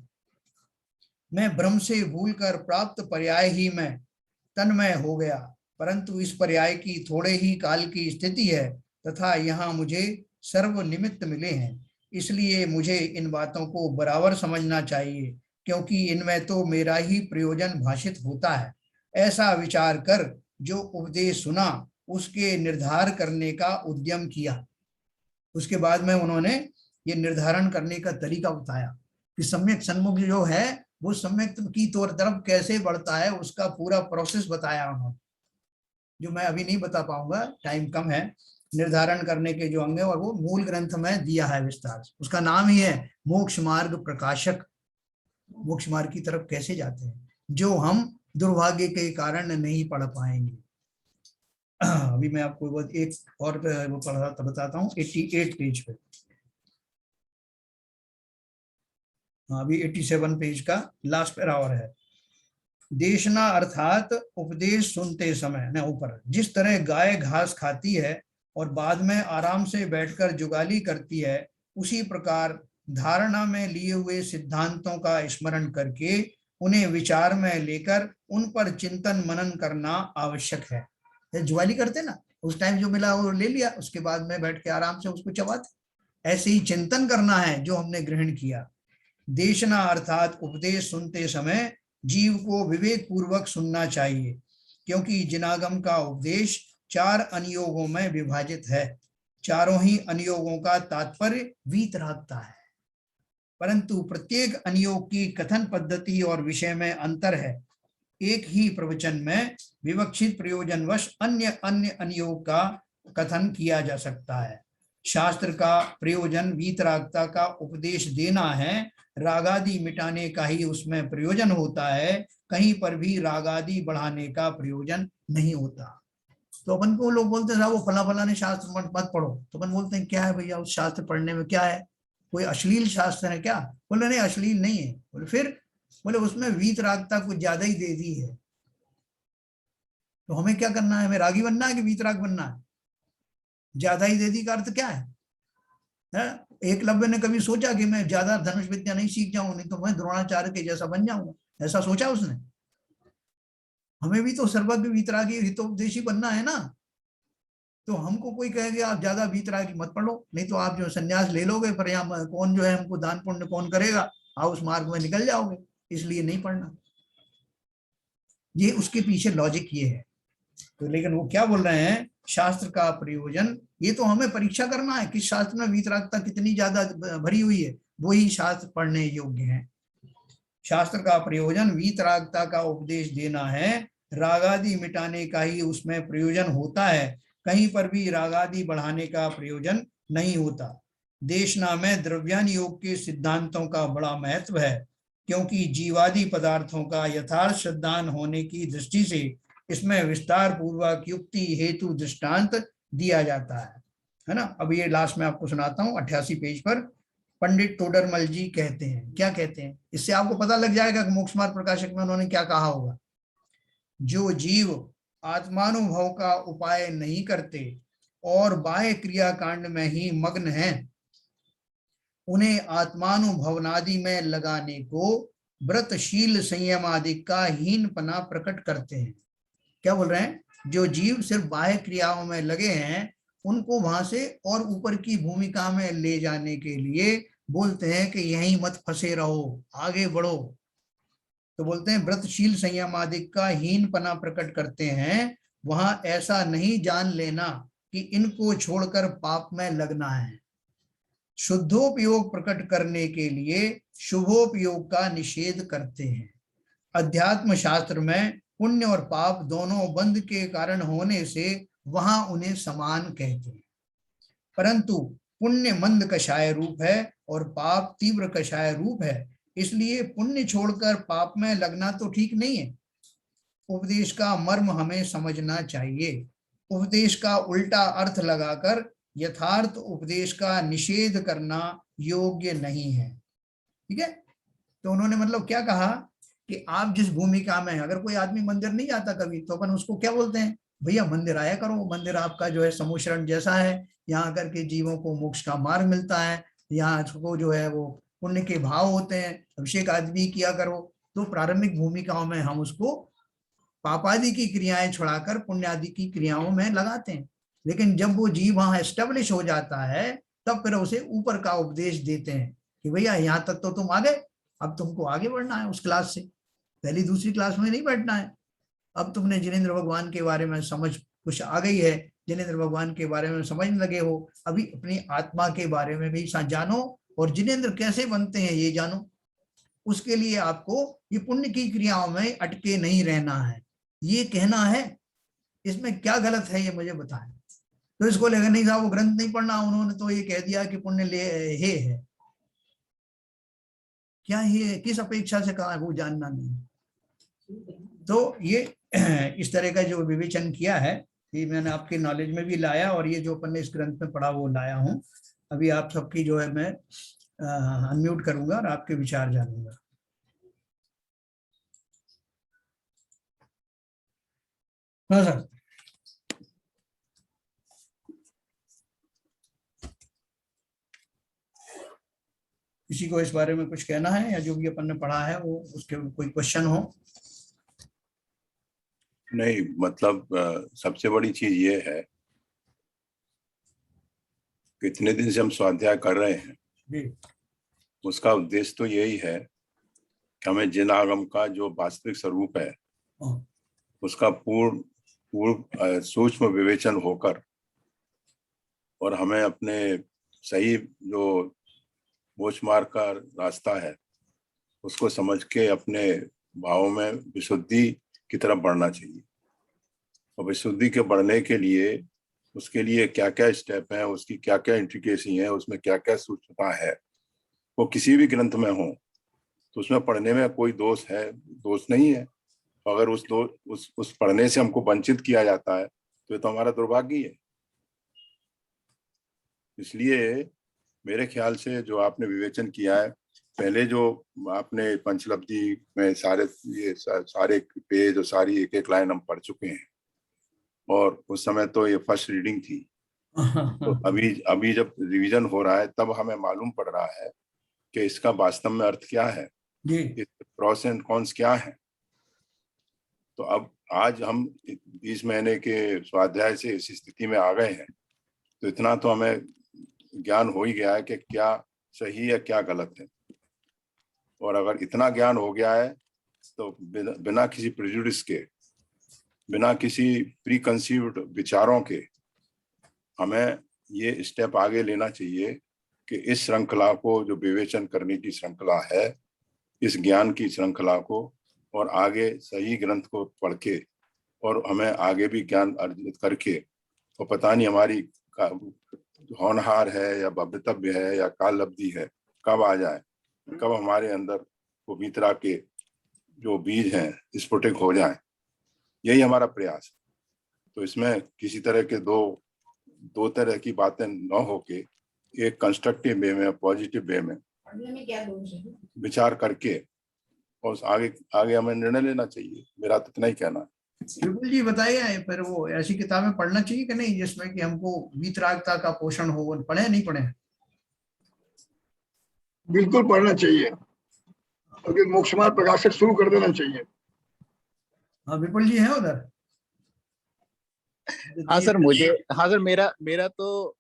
मैं भ्रम से भूलकर प्राप्त पर्याय ही में तन्मय हो गया, परंतु इस पर्याय की थोड़े ही काल की स्थिति है तथा यहाँ मुझे सर्व निमित्त मिले हैं, इसलिए मुझे इन बातों को बराबर समझना चाहिए, क्योंकि इनमें तो मेरा ही प्रयोजन भाषित होता है। ऐसा विचार कर जो उपदेश सुना उसके निर्धार करने का उद्यम किया। उसके बाद में उन्होंने ये निर्धारण करने का तरीका बताया कि सम्यक सन्मुख जो है वो सम्यक की तरफ कैसे बढ़ता है, उसका पूरा प्रोसेस बताया उन्होंने, जो मैं अभी नहीं बता पाऊंगा, टाइम कम है। निर्धारण करने के जो अंग है और वो मूल ग्रंथ में दिया है विस्तार से, उसका नाम ही है मोक्ष मार्ग प्रकाशक। मोक्ष मार्ग की तरफ कैसे जाते हैं, जो हम दुर्भाग्य के कारण नहीं पढ़ पाएंगे। अभी मैं आपको एक और वो बताता हूँ 88 पेज पे, अभी 87 पेज का लास्ट पैरा और है। देशना अर्थात उपदेश सुनते समय न ऊपर, जिस तरह गाय घास खाती है और बाद में आराम से बैठकर जुगाली करती है, उसी प्रकार धारणा में लिए हुए सिद्धांतों का स्मरण करके उन्हें विचार में लेकर उन पर चिंतन मनन करना आवश्यक है। जुगाली करते ना, उस टाइम जो मिला वो ले लिया, उसके बाद में बैठ के आराम से उसको चबाते। ऐसे ही चिंतन करना है जो हमने ग्रहण किया। देशना अर्थात उपदेश सुनते समय जीव को विवेक पूर्वक सुनना चाहिए, क्योंकि जिनागम का उपदेश 4 अनुयोगों में विभाजित है। चारों ही अनुयोगों का तात्पर्य वीतरागता है, परंतु प्रत्येक अनुयोग की कथन पद्धति और विषय में अंतर है। एक ही प्रवचन में विवक्षित प्रयोजनवश अन्य अन्य अनुयोग का कथन किया जा सकता है। शास्त्र का प्रयोजन वीतरागता का उपदेश देना है, रागादि मिटाने का ही उसमें प्रयोजन होता है, कहीं पर भी रागादि बढ़ाने का प्रयोजन नहीं होता। तो अपन को लोग बोलते हैं वो फला फला ने शास्त्र मत पढ़ो, तो अपन बोलते हैं क्या है भैया उस शास्त्र पढ़ने में, क्या है, कोई अश्लील शास्त्र है क्या? बोले नहीं अश्लील नहीं है। बोले फिर? बोले उसमें वीतरागता कुछ ज्यादा ही दे दी है। तो हमें क्या करना है? हमें रागी बनना है कि वीतराग बनना है? ज्यादा ही दे दी का अर्थ क्या है? एकलव्य ने कभी सोचा कि मैं ज्यादा धनुष विद्या नहीं सीख जाऊं, नहीं तो मैं द्रोणाचार्य के जैसा बन जाऊंगा? ऐसा सोचा उसने? हमें भी तो सर्वज्ञ वीतरागी हितोपदेशी बनना है ना। तो हमको कोई कहेगा आप ज्यादा वीतरागी मत पढ़ो, नहीं तो आप जो संन्यास ले लोगे, पर यहाँ कौन जो है हमको दान पुण्य कौन करेगा, आप उस मार्ग में निकल जाओगे, इसलिए नहीं पढ़ना। ये उसके पीछे लॉजिक ये है। तो लेकिन वो क्या बोल रहे हैं, शास्त्र का प्रयोजन, ये तो हमें परीक्षा करना है कि शास्त्र में वीतरागता कितनी ज्यादा भरी हुई है, वही शास्त्र पढ़ने योग्य है। शास्त्र का प्रयोजन वीतरागता का उपदेश देना है, रागादि मिटाने का ही उसमें प्रयोजन होता है, कहीं पर भी रागादि बढ़ाने का प्रयोजन नहीं होता। देशना में द्रव्यान योग के सिद्धांतों का बड़ा महत्व है, क्योंकि जीवादि पदार्थों का यथार्थ सिद्धांत होने की दृष्टि से इसमें विस्तार पूर्वक युक्ति हेतु दृष्टांत दिया जाता है ना। अब ये लास्ट में आपको सुनाता हूँ 88 पेज पर पंडित तोडरमल जी कहते हैं, क्या कहते हैं, इससे आपको पता लग जाएगा कि मोक्ष मार्ग प्रकाशक में उन्होंने क्या कहा होगा। जो जीव आत्मानुभव का उपाय नहीं करते और बाह्य क्रिया कांड में ही मग्न हैं, उन्हें आत्मानुभवनादि में लगाने को व्रतशील संयम आदि का हीनपना प्रकट करते हैं। क्या बोल रहे हैं? जो जीव सिर्फ बाह्य क्रियाओं में लगे हैं, उनको वहां से और ऊपर की भूमिका में ले जाने के लिए बोलते हैं कि यहीं मत फंसे रहो, आगे बढ़ो। तो बोलते हैं व्रतशील संयम आदि का हीनपना प्रकट करते हैं। वहां ऐसा नहीं जान लेना कि इनको छोड़कर पाप में लगना है। शुद्धोपयोग प्रकट करने के लिए शुभोपयोग का निषेध करते हैं। अध्यात्म शास्त्र में पुण्य और पाप दोनों बंध के कारण होने से वहां उन्हें समान कहते हैं, परंतु पुण्य मंद कषाय रूप है और पाप तीव्र कषाय रूप है, इसलिए पुण्य छोड़कर पाप में लगना तो ठीक नहीं है। उपदेश का मर्म हमें समझना चाहिए। उपदेश का उल्टा अर्थ लगाकर यथार्थ उपदेश का निषेध करना योग्य नहीं है। ठीक है? तो उन्होंने मतलब क्या कहा कि आप जिस भूमिका में, अगर कोई आदमी मंदिर नहीं जाता कभी, तो अपन उसको क्या बोलते हैं, भैया मंदिर आया करो, मंदिर आपका जो है समूशरण जैसा है, यहाँ करके जीवों को मोक्ष का मार्ग मिलता है, यहाँ को जो है वो पुण्य के भाव होते हैं, अभिषेक आदि किया करो। तो प्रारंभिक भूमिकाओं में हम उसको पापादि की क्रियाएं छुड़ाकर पुण्य आदि की क्रियाओं में लगाते हैं, लेकिन जब वो जीव वहां एस्टेब्लिश हो जाता है, तब फिर उसे ऊपर का उपदेश देते हैं कि भैया यहाँ तक तो तुम आ गए, अब तुमको आगे बढ़ना है उस क्लास से, पहली दूसरी क्लास में नहीं बैठना है। अब तुमने जिनेंद्र भगवान के बारे में समझ कुछ आ गई है, जिनेंद्र भगवान के बारे में समझने लगे हो, अभी अपनी आत्मा के बारे में भी जानो और जिनेंद्र कैसे बनते हैं ये जानो। उसके लिए आपको ये पुण्य की क्रियाओं में अटके नहीं रहना है, ये कहना है। इसमें क्या गलत है ये मुझे बताएं। तो इसको लेकर नहीं साहब वो ग्रंथ नहीं पढ़ना, उन्होंने तो ये कह दिया कि पुण्य ले है। क्या ये किस अपेक्षा से कहा है वो जानना नहीं। तो ये इस तरह का जो विवेचन किया है, ये मैंने आपके नॉलेज में भी लाया, और ये जो अपन ने इस ग्रंथ में पढ़ा वो लाया हूं। अभी आप सबकी जो है मैं अनम्यूट करूंगा और आपके विचार जानूंगा। हाँ सर। किसी को इस बारे में कुछ कहना है, या जो भी अपन ने पढ़ा है वो उसके कोई क्वेश्चन हो? नहीं, मतलब सबसे बड़ी चीज ये है कि इतने दिन से हम स्वाध्याय कर रहे हैं जी। उसका उद्देश्य तो यही है कि हमें जिन आगम का जो वास्तविक स्वरूप है उसका पूर्ण पूर्ण सूक्ष्म विवेचन होकर और हमें अपने सही जो मोक्ष मार्ग का रास्ता है उसको समझ के अपने भावों में विशुद्धि की तरफ बढ़ना चाहिए। और विशुद्धि के बढ़ने के लिए उसके लिए क्या क्या स्टेप हैं, उसकी क्या क्या इंट्रिकेसी है, उसमें क्या क्या सूक्ष्मता है, वो किसी भी ग्रंथ में हो तो उसमें पढ़ने में कोई दोष नहीं है। अगर उस पढ़ने से हमको वंचित किया जाता है तो ये तो हमारा दुर्भाग्य है। इसलिए मेरे ख्याल से जो आपने विवेचन किया है, पहले जो आपने पंचलब्धि में सारे पेज और सारी एक एक लाइन हम पढ़ चुके हैं और उस समय तो ये फर्स्ट रीडिंग थी। तो अभी जब रिवीजन हो रहा है तब हमें मालूम पड़ रहा है कि इसका वास्तव में अर्थ क्या है, प्रोस एंड कॉन्स क्या है। तो अब आज हम 20 महीने के स्वाध्याय से इस स्थिति में आ गए हैं तो इतना तो हमें ज्ञान हो ही गया है कि क्या सही है क्या गलत है। और अगर इतना ज्ञान हो गया है तो बिना किसी प्रेजुडिस के, बिना किसी प्री कंसीव्ड विचारों के हमें ये स्टेप आगे लेना चाहिए कि इस श्रृंखला को, जो विवेचन करने की श्रृंखला है, इस ज्ञान की श्रृंखला को और आगे सही ग्रंथ को पढ़ के और हमें आगे भी ज्ञान अर्जित करके, और पता नहीं हमारी होनहार है या भवितव्य है या काल लब्धि है कब आ जाए, कब हमारे अंदर वो भीतरा के जो बीज हैं स्फुटित हो जाए, यही हमारा प्रयास है। तो इसमें किसी तरह के दो तरह की बातें न होके एक कंस्ट्रक्टिव वे में, पॉजिटिव वे में विचार करके और आगे हमें निर्णय लेना चाहिए। मेरा तो इतना ही कहना है। बिल्कुल जी, बताइए फिर वो ऐसी किताबें पढ़ना चाहिए कि नहीं जिसमें कि हमको वीतरागता का पोषण हो, पढ़े नहीं पढ़े? बिल्कुल पढ़ना चाहिए, अगर मोक्ष मार्ग प्रकाशक शुरू कर देना चाहिए। हाँ विपुल जी है उधर? हाँ सर, मेरा तो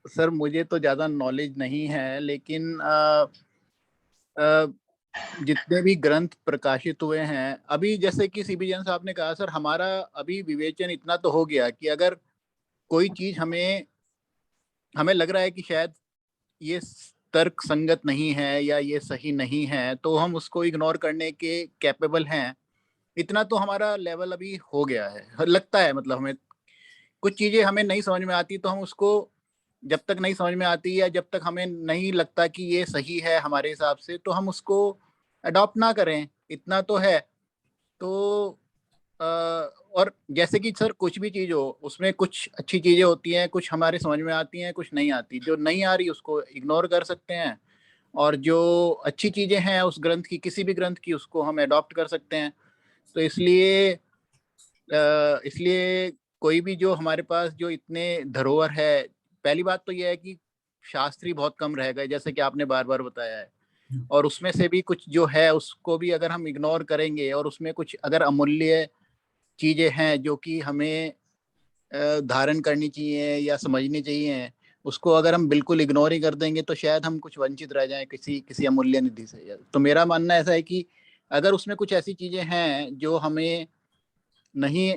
सर मुझे तो ज्यादा नॉलेज नहीं है, लेकिन जितने भी ग्रंथ प्रकाशित हुए हैं अभी, जैसे कि सीबी जैन साहब ने कहा, सर हमारा अभी विवेचन इतना तो हो गया कि अगर कोई चीज हमें लग रहा है कि शायद ये तर्क संगत नहीं है या ये सही नहीं है, तो हम उसको इग्नोर करने के कैपेबल हैं। इतना तो हमारा लेवल अभी हो गया है, लगता है। मतलब हमें कुछ चीजें हमें नहीं समझ में आती तो हम उसको जब तक नहीं समझ में आती या जब तक हमें नहीं लगता कि ये सही है हमारे हिसाब से, तो हम उसको अडॉप्ट ना करें, इतना तो है। तो और जैसे कि सर कुछ भी चीज हो, उसमें कुछ अच्छी चीजें होती हैं, कुछ हमारे समझ में आती हैं, कुछ नहीं आती। जो नहीं आ रही उसको इग्नोर कर सकते हैं, और जो अच्छी चीजें हैं उस ग्रंथ की, किसी भी ग्रंथ की, उसको हम अडॉप्ट कर सकते हैं। तो इसलिए कोई भी जो हमारे पास जो इतने धरोहर है, पहली बात तो यह है कि शास्त्री बहुत कम रह गए, जैसे कि आपने बार बार बताया है, और उसमें से भी कुछ जो है उसको भी अगर हम इग्नोर करेंगे, और उसमें कुछ अगर अमूल्य चीजें हैं जो कि हमें धारण करनी चाहिए या समझनी चाहिए, उसको अगर हम बिल्कुल इग्नोर ही कर देंगे तो शायद हम कुछ वंचित रह जाएं किसी अमूल्य निधि से। तो मेरा मानना ऐसा है कि अगर उसमें कुछ ऐसी चीजें हैं जो हमें नहीं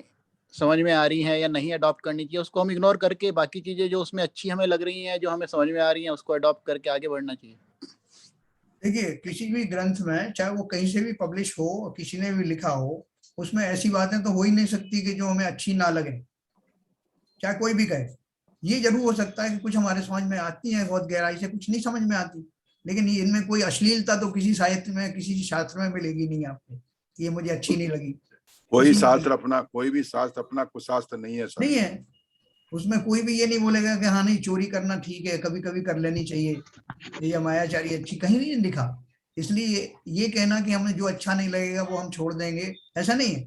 समझ में आ रही हैं या नहीं अडॉप्ट करनी चाहिए, उसको हम इग्नोर करके बाकी चीजें जो उसमें अच्छी हमें लग रही हैं, जो हमें समझ में आ रही हैं, उसको अडॉप्ट करके आगे बढ़ना चाहिए। देखिए, किसी भी ग्रंथ में, चाहे वो कहीं से भी पब्लिश हो, किसी ने भी लिखा हो, उसमें ऐसी बातें तो हो ही नहीं सकती कि जो हमें अच्छी ना लगे, चाहे कोई भी कहे। ये जरूर हो सकता है कि कुछ हमारे समझ में आती है बहुत गहराई से, कुछ नहीं समझ में आती, लेकिन इनमें कोई अश्लीलता तो किसी साहित्य में, किसी शास्त्र में मिलेगी नहीं आपको, ये मुझे अच्छी नहीं लगी। कोई भी शास्त्र अपना कुशास्त्र नहीं है सर। नहीं है, उसमें कोई भी ये नहीं बोलेगा कि हाँ नहीं चोरी करना ठीक है, कभी कभी कर लेनी चाहिए, या मायाचारी अच्छी, कहीं नहीं लिखा। इसलिए ये कहना कि हमें जो अच्छा नहीं लगेगा वो हम छोड़ देंगे, ऐसा नहीं है।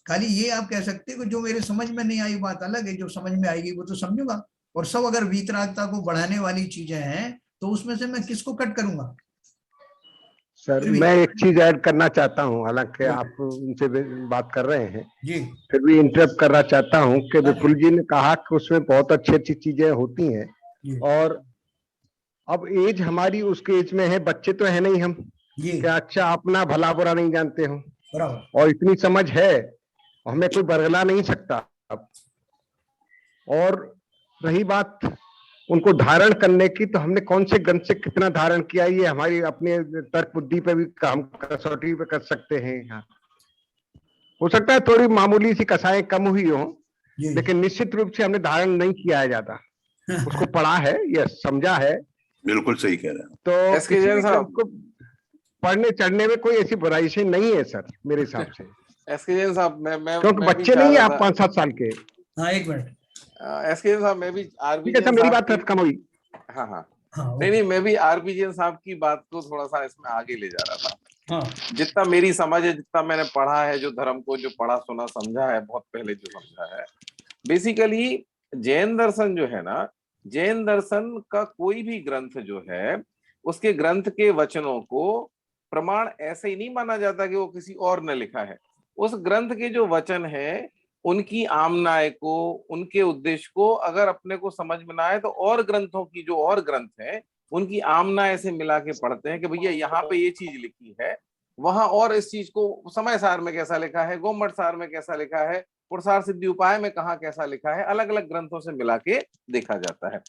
खाली ये आप कह सकते हो कि जो मेरे समझ में नहीं आई बात अलग है, जो समझ में आएगी वो तो समझूंगा। और सब अगर वीतरागता को बढ़ाने वाली चीजें हैं तो उसमें से मैं किसको कट करूंगा? सर मैं एक चीज ऐड करना चाहता हूं, हालांकि आप उनसे बात कर रहे हैं जी, फिर भी इंटरप्ट करना चाहता हूं कि विपुल जी ने कहा कि उसमें बहुत अच्छी चीजें होती हैं, और अब एज हमारी उसके एज में है, बच्चे तो है नहीं हम कि अच्छा अपना भला बुरा नहीं जानते हो, और इतनी समझ है हमें कोई बरगला नहीं सकता और रही बात उनको धारण करने की, तो हमने कौन से ग्रंथ से कितना धारण किया, ये हमारी अपने तर्क बुद्धि पे भी हम कसौटी पे कर सकते हैं। यहाँ हो सकता है थोड़ी मामूली सी कसाएं कम हुई हो, लेकिन निश्चित रूप से हमने धारण नहीं किया है ज्यादा, उसको पढ़ा है या समझा है। बिल्कुल सही कह रहे हैं। तो किसी भी ग्रंथ को पढ़ने चढ़ने में कोई ऐसी बुराई से नहीं है सर, मेरे हिसाब से। एसके जैन साहब, मैं क्योंकि बच्चे नहीं है आप 5-7 साल के। हाँ, एक मिनट। एसके जैन साहब, मैं भी आरबी ठीक है, मेरी बात कम हुई। हाँ हाँ, हाँ, नहीं, मैं भी आरबी जैन साहब की बात को थोड़ा सा इसमें आगे ले जा रहा था। हाँ, जितना मेरी समझ है, जितना मैंने पढ़ा है, जो धर्म को जो पढ़ा सुना समझा है, बहुत पहले जो समझा है, बेसिकली जैन दर्शन जो है ना, जैन दर्शन का कोई भी ग्रंथ जो है, उसके ग्रंथ के वचनों को प्रमाण ऐसे ही नहीं माना जाता कि वो किसी और ने लिखा है। उस ग्रंथ के जो वचन है, उनकी आमनाय को, उनके उद्देश्य को अगर अपने को समझ में ना आए, तो और ग्रंथों की जो और ग्रंथ है, उनकी आमनाय से मिला के पढ़ते हैं कि भैया यहाँ पे ये चीज लिखी है, वहां और इस चीज को समय सार में कैसा लिखा है, गोमट सार में कैसा लिखा है, पुरसार सिद्धि उपाय में कहाँ कैसा लिखा है, अलग अलग ग्रंथों से मिला के देखा जाता है।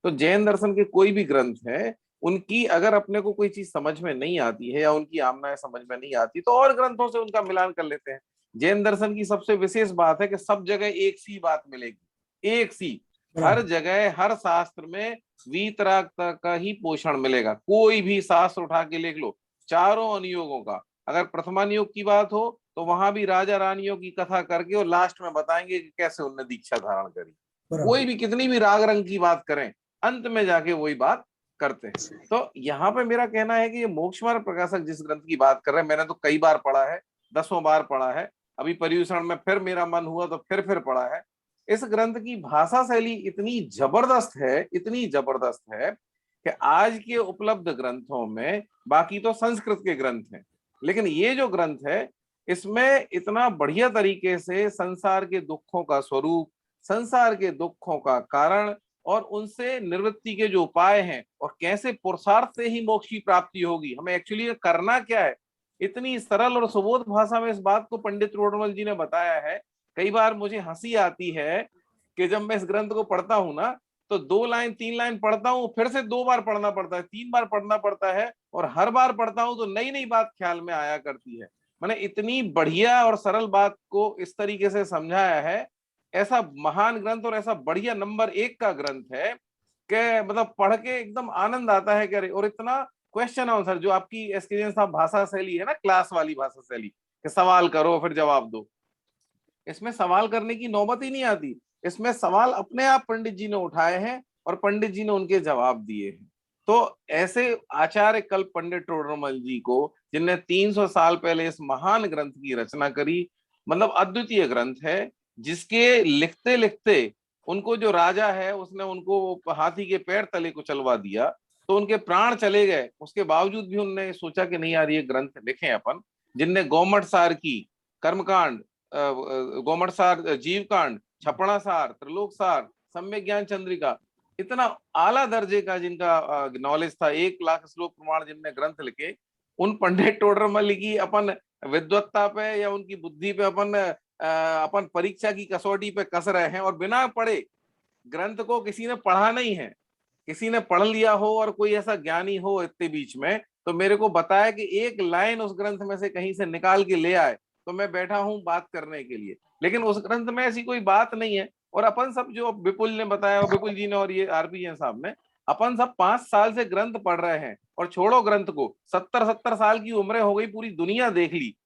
तो जैन दर्शन के कोई भी ग्रंथ है, उनकी अगर अपने को कोई चीज समझ में नहीं आती है या उनकी आमनाएं समझ में नहीं आती, तो और ग्रंथों से उनका मिलान कर लेते हैं। जैन दर्शन की सबसे विशेष बात है कि सब जगह एक सी बात मिलेगी, एक सी, हर जगह हर शास्त्र में वीतराग का ही पोषण मिलेगा। कोई भी शास्त्र उठा के लिख लो, चारों अनुयोगों का, अगर प्रथमानुयोग की बात हो तो वहां भी राजा रानियों की कथा करके और लास्ट में बताएंगे कि कैसे उनने दीक्षा धारण करी। कोई भी कितनी भी राग रंग की बात करें, अंत में जाके वही बात करते हैं। तो यहाँ पे मेरा कहना है कि ये मोक्ष मार्ग प्रकाशक जिस ग्रंथ की बात कर रहे हैं, मैंने तो कई बार पढ़ा है, 10 बार पढ़ा है, अभी पर्यूषण में फिर मेरा मन हुआ तो फिर पढ़ा है। इस ग्रंथ की भाषा शैली इतनी जबरदस्त है, इतनी जबरदस्त है कि आज के उपलब्ध ग्रंथों में, बाकी तो संस्कृत के ग्रंथ हैं, लेकिन ये जो ग्रंथ है, इसमें इतना बढ़िया तरीके से संसार के दुखों का स्वरूप, संसार के दुखों का कारण और उनसे निवृत्ति के जो उपाय हैं, और कैसे पुरुषार्थ से ही मोक्ष की प्राप्ति होगी, हमें एक्चुअली करना क्या है, इतनी सरल और सुबोध भाषा में इस बात को पंडित रोडमल जी ने बताया है। कई बार मुझे हंसी आती है कि जब मैं इस ग्रंथ को पढ़ता हूं ना, तो 2 लाइन 3 लाइन पढ़ता हूँ, फिर से 2 बार पढ़ना पड़ता है, 3 बार पढ़ना पड़ता है, और हर बार पढ़ता हूँ तो नई नई बात ख्याल में आया करती है। मैंने इतनी बढ़िया और सरल बात को इस तरीके से समझाया है। ऐसा महान ग्रंथ और ऐसा बढ़िया नंबर 1 का ग्रंथ है कि मतलब पढ़ के एकदम आनंद आता है। कि और इतना क्वेश्चन आंसर जो आपकी एसके जैन साहब भाषा शैली है ना, क्लास वाली भाषा शैली, कि सवाल करो फिर जवाब दो, इसमें सवाल करने की नौबत ही नहीं आती। इसमें सवाल अपने आप पंडित जी ने उठाए हैं और पंडित जी ने उनके जवाब दिए हैं। तो ऐसे आचार्य कल्प पंडित टोडरमल जी को, जिनने 300 साल पहले इस महान ग्रंथ की रचना करी, मतलब अद्वितीय ग्रंथ है, जिसके लिखते लिखते उनको जो राजा है उसने उनको हाथी के पैर तले को चलवा दिया, तो उनके प्राण चले गए, उसके बावजूद भी उन्होंने सोचा कि नहीं यार ये ग्रंथ लिखें अपन। जिनने गोमट सार की, कर्मकांड, गोमट सार, जीव कांड, छपड़ा सार, त्रिलोक सार, सम्यक ज्ञान चंद्रिका, इतना आला दर्जे का जिनका नॉलेज था, 1 लाख श्लोक प्रमाण जिनने ग्रंथ लिखे, उन पंडित टोडरमल की अपन विद्वत्ता पे या उनकी बुद्धि पे अपन परीक्षा की कसौटी पे कस रहे हैं। और बिना पढ़े, ग्रंथ को किसी ने पढ़ा नहीं है, किसी ने पढ़ लिया हो और कोई ऐसा ज्ञानी हो इतने बीच में, तो मेरे को बताया कि 1 लाइन उस ग्रंथ में से कहीं से निकाल के ले आए, तो मैं बैठा हूं बात करने के लिए। लेकिन उस ग्रंथ में ऐसी कोई बात नहीं है। और अपन सब, जो विपुल ने बताया, विपुल जी ने और ये आरपी जैन साहब ने, अपन सब 5 साल से ग्रंथ पढ़ रहे हैं, और छोड़ो ग्रंथ को, 70 साल की उम्रें हो गई, पूरी दुनिया देख ली,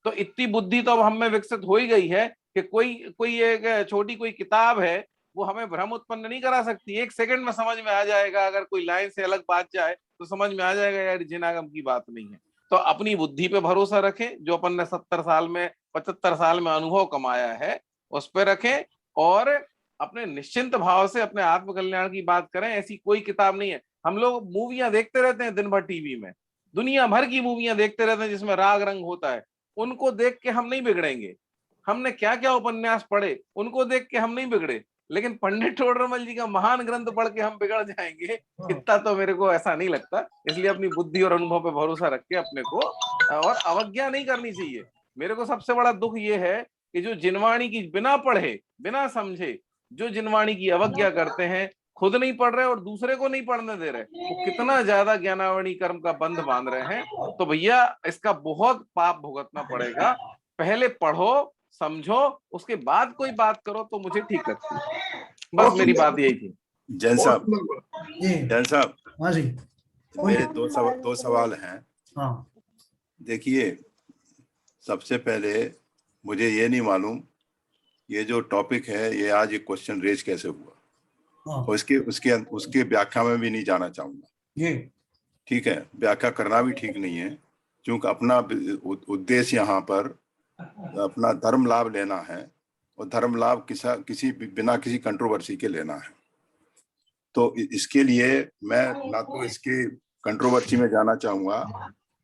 तो इतनी बुद्धि तो अब हम में विकसित हो ही गई है कि कोई एक छोटी कोई किताब है, वो हमें भ्रम उत्पन्न नहीं करा सकती। 1 सेकंड में समझ में आ जाएगा। अगर कोई लाइन से अलग बात जाए तो समझ में आ जाएगा यार जिनागम की बात नहीं है। तो अपनी बुद्धि पे भरोसा रखें, जो अपन ने 70 साल में 75 साल में अनुभव कमाया है उस पर रखें, और अपने निश्चिंत भाव से अपने आत्मकल्याण की बात करें। ऐसी कोई किताब नहीं है। हम लोग मूवियां देखते रहते हैं दिन भर टीवी में, दुनिया भर की मूवियां देखते रहते हैं जिसमें राग रंग होता है, उनको देख के हम नहीं बिगड़ेंगे। हमने क्या क्या उपन्यास पढ़े, उनको देख के हम नहीं बिगड़े, लेकिन पंडित टोडरमल जी का महान ग्रंथ पढ़ के हम बिगड़ जाएंगे, इतना तो मेरे को ऐसा नहीं लगता। इसलिए अपनी बुद्धि और अनुभव पे भरोसा रख के अपने को, और अवज्ञा नहीं करनी चाहिए। मेरे को सबसे बड़ा दुख ये है कि जो जिनवाणी की बिना पढ़े बिना समझे जो जिनवाणी की अवज्ञा करते हैं, खुद नहीं पढ़ रहे और दूसरे को नहीं पढ़ने दे रहे, वो कितना ज्यादा ज्ञानावरणी कर्म का बंध बांध रहे हैं। तो भैया इसका बहुत पाप भुगतना पड़ेगा। पहले पढ़ो, समझो, उसके बाद कोई बात करो तो मुझे ठीक लगती है। बस मेरी बात यही थी। जैन बहुत साहब, सुंदर बोला। जी जैन साहब, हाँ जी मेरे दो सवाल हैं। हाँ देखिए, सबसे पहले मुझे ये नहीं मालूम ये जो टॉपिक है ये आज एक क्वेश्चन रेज कैसे हुआ, हाँ और उसके व्याख्या में भी नहीं जाना चाहूंगा। जी ठीक है, व्याख्या करना भी ठीक नहीं है, क्योंकि अपना उद्देश्य यहाँ पर अपना धर्म लाभ लेना है, और धर्म लाभ किसी बिना किसी कंट्रोवर्सी के लेना है। तो इसके लिए मैं ना तो इसके कंट्रोवर्सी में जाना चाहूंगा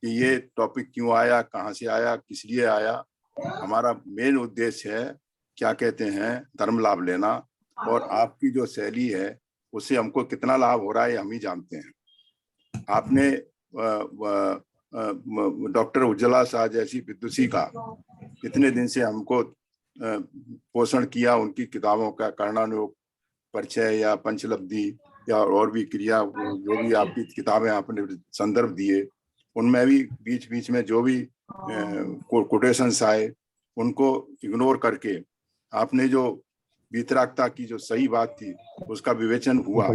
कि ये टॉपिक क्यों आया, कहाँ से आया, किस लिए आया। हमारा मेन उद्देश्य है, क्या कहते हैं, धर्म लाभ लेना, और आपकी जो शैली है उससे हमको कितना लाभ हो रहा है हम ही जानते हैं। आपने डॉक्टर उज्ज्वला शाह जैसी विदुषी का कितने दिन से हमको पोषण किया, उनकी किताबों का कर्णानुयोग परिचय या पंचलब्धि या और भी क्रिया, जो भी आपकी किताबें आपने संदर्भ दिए, उनमें भी बीच बीच में जो भी कोटेशंस आए उनको इग्नोर करके आपने जो वितरागता की जो सही बात थी उसका विवेचन हुआ।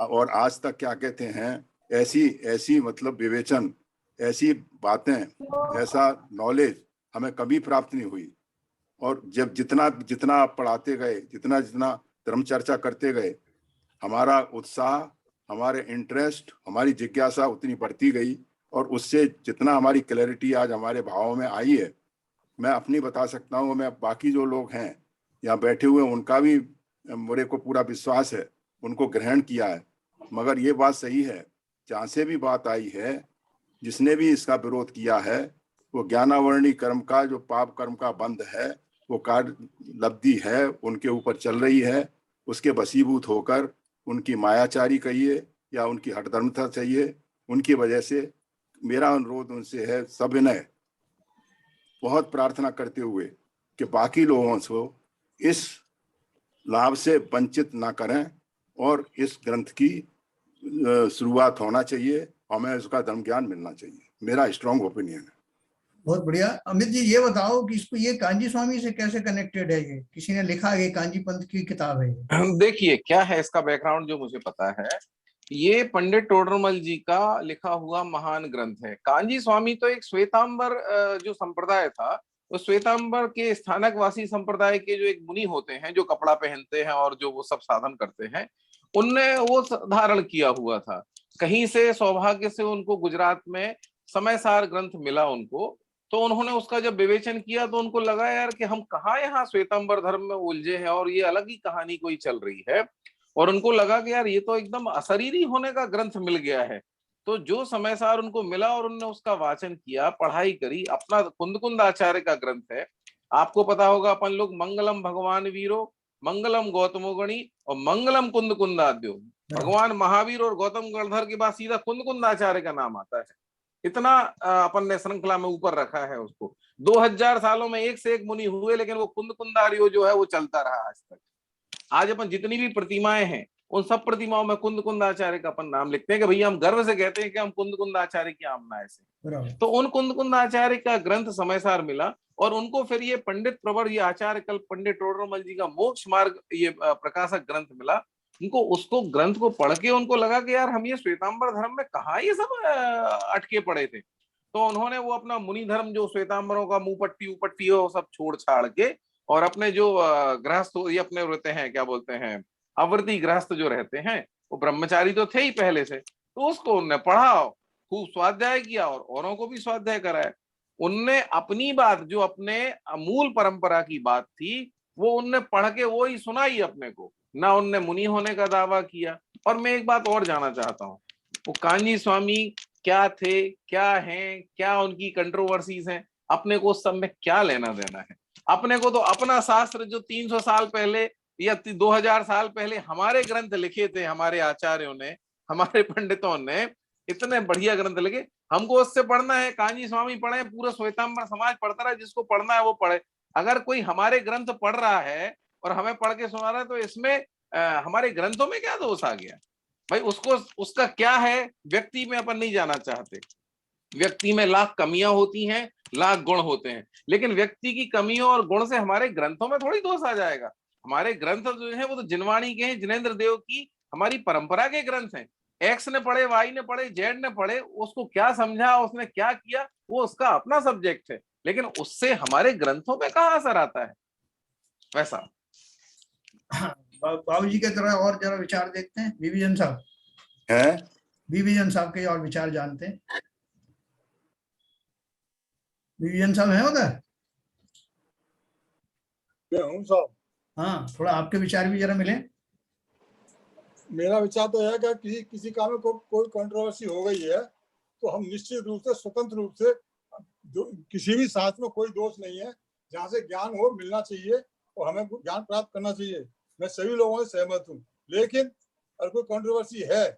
और आज तक क्या कहते हैं, ऐसी मतलब विवेचन, ऐसी बातें, ऐसा नॉलेज हमें कभी प्राप्त नहीं हुई। और जब जितना आप पढ़ाते गए, जितना धर्म चर्चा करते गए, हमारा उत्साह, हमारे इंटरेस्ट, हमारी जिज्ञासा उतनी बढ़ती गई, और उससे जितना हमारी क्लैरिटी आज हमारे भावों में आई है, मैं अपनी बता सकता हूँ, मैं बाकी जो लोग हैं यहाँ बैठे हुए उनका भी मेरे को पूरा विश्वास है, उनको ग्रहण किया है। मगर ये बात सही है, जहाँ से भी बात आई है, जिसने भी इसका विरोध किया है, वो ज्ञानावरणी कर्म का जो पाप कर्म का बंध है, वो कार्य लब्धि है उनके ऊपर चल रही है। उसके वशीभूत होकर उनकी मायाचारी कहिए या उनकी हठधर्मता चाहिए, उनकी वजह से मेरा अनुरोध उनसे है सविनय, बहुत प्रार्थना करते हुए कि बाकी लोगों को इस लाभ से वंचित ना करें, और इस ग्रंथ की शुरुआत होना चाहिए, हमें उसका धर्म ज्ञान मिलना चाहिए। मेरा स्ट्रॉन्ग ओपिनियन है। बहुत बढ़िया। अमित जी ये बताओ कि इसको ये कांजी स्वामी से कैसे कनेक्टेड है? ये किसी ने लिखा है, कांजी पंथ की किताब है ये? देखिए क्या है इसका बैकग्राउंड जो मुझे पता है, ये पंडित टोडरमल जी का लिखा हुआ महान ग्रंथ है। कांजी स्वामी तो एक श्वेतांबर जो संप्रदाय था, उस श्वेतांबर के स्थानकवासी संप्रदाय के जो एक मुनि होते हैं, जो कपड़ा पहनते हैं और जो वो सब साधन करते हैं, उनने वो धारण किया हुआ था। कहीं से सौभाग्य से उनको गुजरात में समयसार ग्रंथ मिला उनको, तो उन्होंने उसका जब विवेचन किया तो उनको लगा यार कि हम कहाँ यहाँ श्वेतांबर धर्म में उलझे हैं और ये अलग ही कहानी कोई चल रही है। और उनको लगा कि यार ये तो एकदम अशरीरी होने का ग्रंथ मिल गया है। तो जो समयसार उनको मिला और उन्होंने उसका वाचन किया, पढ़ाई करी। अपना कुंद आचार्य का ग्रंथ है, आपको पता होगा, अपन लोग मंगलम भगवान वीरो, मंगलम गौतमो गणी और मंगलम कुंदाद्यो। भगवान महावीर और गौतम गणधर के बाद सीधा कुंद आचार्य का नाम आता है। इतना अपन ने श्रृंखला में ऊपर रखा है उसको। 2000 सालों में एक से एक मुनि हुए, लेकिन वो कुंदार्यो जो है वो चलता रहा आज तक। आज अपन जितनी भी प्रतिमाएं हैं उन सब प्रतिमाओं में कुंद आचार्य का अपन नाम लिखते हैं कि भैया हम गर्व से कहते हैं कि हम कुंद आचार्य की आमना से। तो उन कुंद आचार्य का ग्रंथ समयसार मिला, और उनको फिर ये पंडित प्रवर, ये आचार्य कल्प पंडित टोडरमल जी का मोक्ष मार्ग ये प्रकाशक ग्रंथ मिला उनको। उसको ग्रंथ को पढ़ के उनको लगा कि यार हम ये श्वेतांबर धर्म में कहाँ ये सब अटके पड़े थे। तो उन्होंने वो अपना मुनि धर्म जो श्वेतांबरों का मुंह पट्टी उपट्टी वो सब छोड़ छाड़ के, और अपने जो गृहस्थ ये अपने रहते हैं, क्या बोलते हैं, अवर्ती गृहस्थ जो रहते हैं, वो ब्रह्मचारी तो थे ही पहले से, तो उसको उनने पढ़ा, खूब स्वाध्याय किया और औरों को भी स्वाध्याय कराया। उनने अपनी बात जो अपने मूल परंपरा की बात थी वो उनने पढ़ के वो ही सुनाई अपने को, ना उनने मुनि होने का दावा किया। और मैं एक बात और जानना चाहता हूँ, वो कांजी स्वामी क्या थे, क्या हैं, क्या उनकी कंट्रोवर्सीज हैं, अपने को उस सब में क्या लेना देना है? अपने को तो अपना शास्त्र जो 300 साल पहले या 2000 साल पहले हमारे ग्रंथ लिखे थे, हमारे आचार्यों ने, हमारे पंडितों ने इतने बढ़िया ग्रंथ लिखे, हमको उससे पढ़ना है। कांजी स्वामी पढ़े, पूरा श्वेतांबर समाज पढ़ता रहा, जिसको पढ़ना है वो पढ़े। अगर कोई हमारे ग्रंथ पढ़ रहा है और हमें पढ़ के सुना रहा है तो इसमें हमारे ग्रंथों में क्या दोष आ गया भाई? उसको उसका क्या है व्यक्ति में अपन नहीं जाना चाहते। व्यक्ति में लाख कमियां होती हैं, लाख गुण होते हैं, लेकिन व्यक्ति की कमियों और गुण से हमारे ग्रंथों में थोड़ी दोष आ जाएगा। हमारे ग्रंथ जो है वो तो जिनवाणी के हैं, जिनेंद्र देव की हमारी परंपरा के ग्रंथ हैं। एक्स ने पढ़े, वाई ने पढ़े, जेड ने पढ़े, उसको क्या समझा, उसने क्या किया, वो उसका अपना सब्जेक्ट है, लेकिन उससे हमारे ग्रंथों पे कहाँ असर आता है वैसा। बाबू जी के तरह और जरा विचार देखते हैं। बीबीजन साहब है बीबीजन साहब के और विचार जानते हैं। बीबीजन साहब हैं उधर? हूँ साहब, हाँ, थोड़ा आपके विचार भी जरा मिले। मेरा विचार तो है कि किसी काम में कोई कंट्रोवर्सी हो गई है तो हम निश्चित रूप से स्वतंत्र रूप से किसी भी शास्त्र में कोई दोष नहीं है, जहाँ से ज्ञान हो मिलना चाहिए और हमें ज्ञान प्राप्त करना चाहिए। मैं सभी लोगों से सहमत हूँ, लेकिन अगर कोई कंट्रोवर्सी है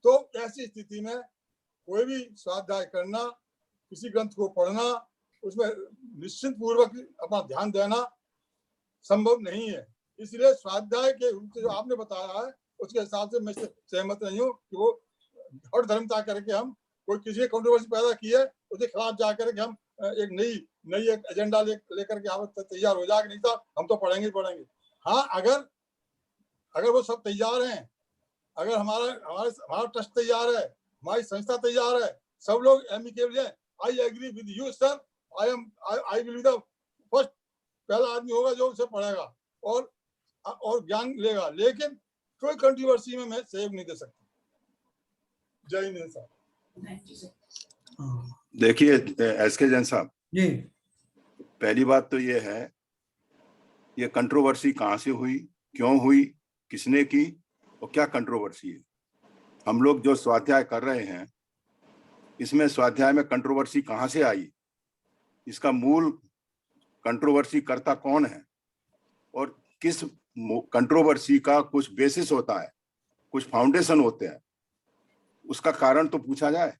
तो ऐसी स्थिति में कोई भी स्वाध्याय करना, किसी ग्रंथ को पढ़ना, उसमें निश्चित पूर्वक अपना ध्यान देना संभव नहीं है। इसलिए स्वाध्याय के रूप से जो आपने बताया है उसके हिसाब से मैं सहमत नहीं हूँ कि वो और धर्मता करके हम कोई किसी कंट्रोवर्सी पैदा की है उसके खिलाफ जाकर के हम एक नई एक एजेंडा लेकर के आप तैयार हो जाएगा। नहीं तो हम तो पढ़ेंगे। हाँ, अगर वो सब तैयार हैं, अगर हमारा ट्रस्ट तैयार है, हमारी संस्था तैयार है, सब लोग एमिकेबल है, I agree with you sir, I will be the first, पहला आदमी होगा जो उसे पढ़ेगा और ज्ञान लेगा, लेकिन कोई कंट्रोवर्सी में मैं सहयोग नहीं दे सकता। जय हिंद साहब। देखिए एसके जैन साहब जी, पहली बात तो ये है, ये कंट्रोवर्सी कहाँ से हुई, क्यों हुई, किसने की और क्या कंट्रोवर्सी है। हम लोग जो स्वाध्याय कर रहे हैं इसमें स्वाध्याय में कंट्रोवर्सी कहाँ से आई, इसका मूल कंट्रोवर्सी करता कौन है और किस कंट्रोवर्सी का कुछ बेसिस होता है, कुछ फाउंडेशन होते हैं, उसका कारण तो पूछा जाए।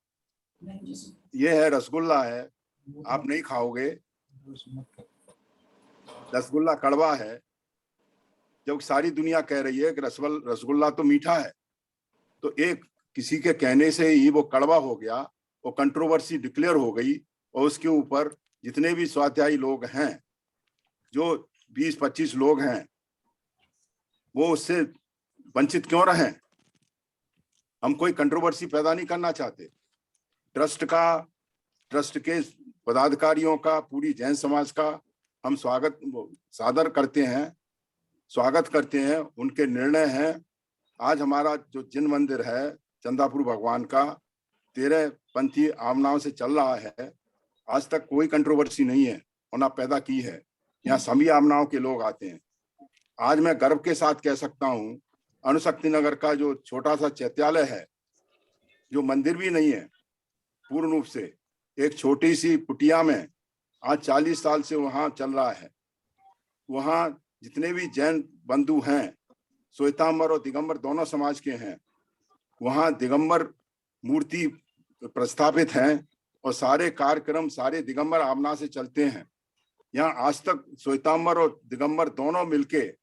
ये है रसगुल्ला है, आप नहीं खाओगे, रसगुल्ला कड़वा है, जब सारी दुनिया कह रही है कि रसगुल्ला तो मीठा है, तो एक किसी के कहने से ही वो कड़वा हो गया, वो कंट्रोवर्सी डिक्लेयर हो गई और उसके ऊपर जितने भी स्वाध्यायी लोग हैं, जो 20-25 लोग हैं, वो उससे वंचित क्यों रहे। हम कोई कंट्रोवर्सी पैदा नहीं करना चाहते। ट्रस्ट के पदाधिकारियों का, पूरी जैन समाज का हम सादर करते हैं, स्वागत करते हैं, उनके निर्णय हैं। आज हमारा जो जिन मंदिर है चंदापुर भगवान का 13 पंथी आमनाओं से चल रहा है, आज तक कोई कंट्रोवर्सी नहीं है और ना पैदा की है। यहाँ सभी आमनाओं के लोग आते हैं। आज मैं गर्व के साथ कह सकता हूँ, अणुशक्ति नगर का जो छोटा सा चैत्यालय है, जो मंदिर भी नहीं है पूर्ण रूप से, एक छोटी सी कुटिया में आज 40 साल से वहां चल रहा है। वहां जितने भी जैन बंधु हैं, श्वेतांबर और दिगंबर दोनों समाज के हैं, वहां दिगंबर मूर्ति प्रस्थापित हैं और सारे कार्यक्रम सारे दिगंबर आमना से चलते हैं। यहाँ आज तक श्वेतांबर और दिगंबर दोनों मिलके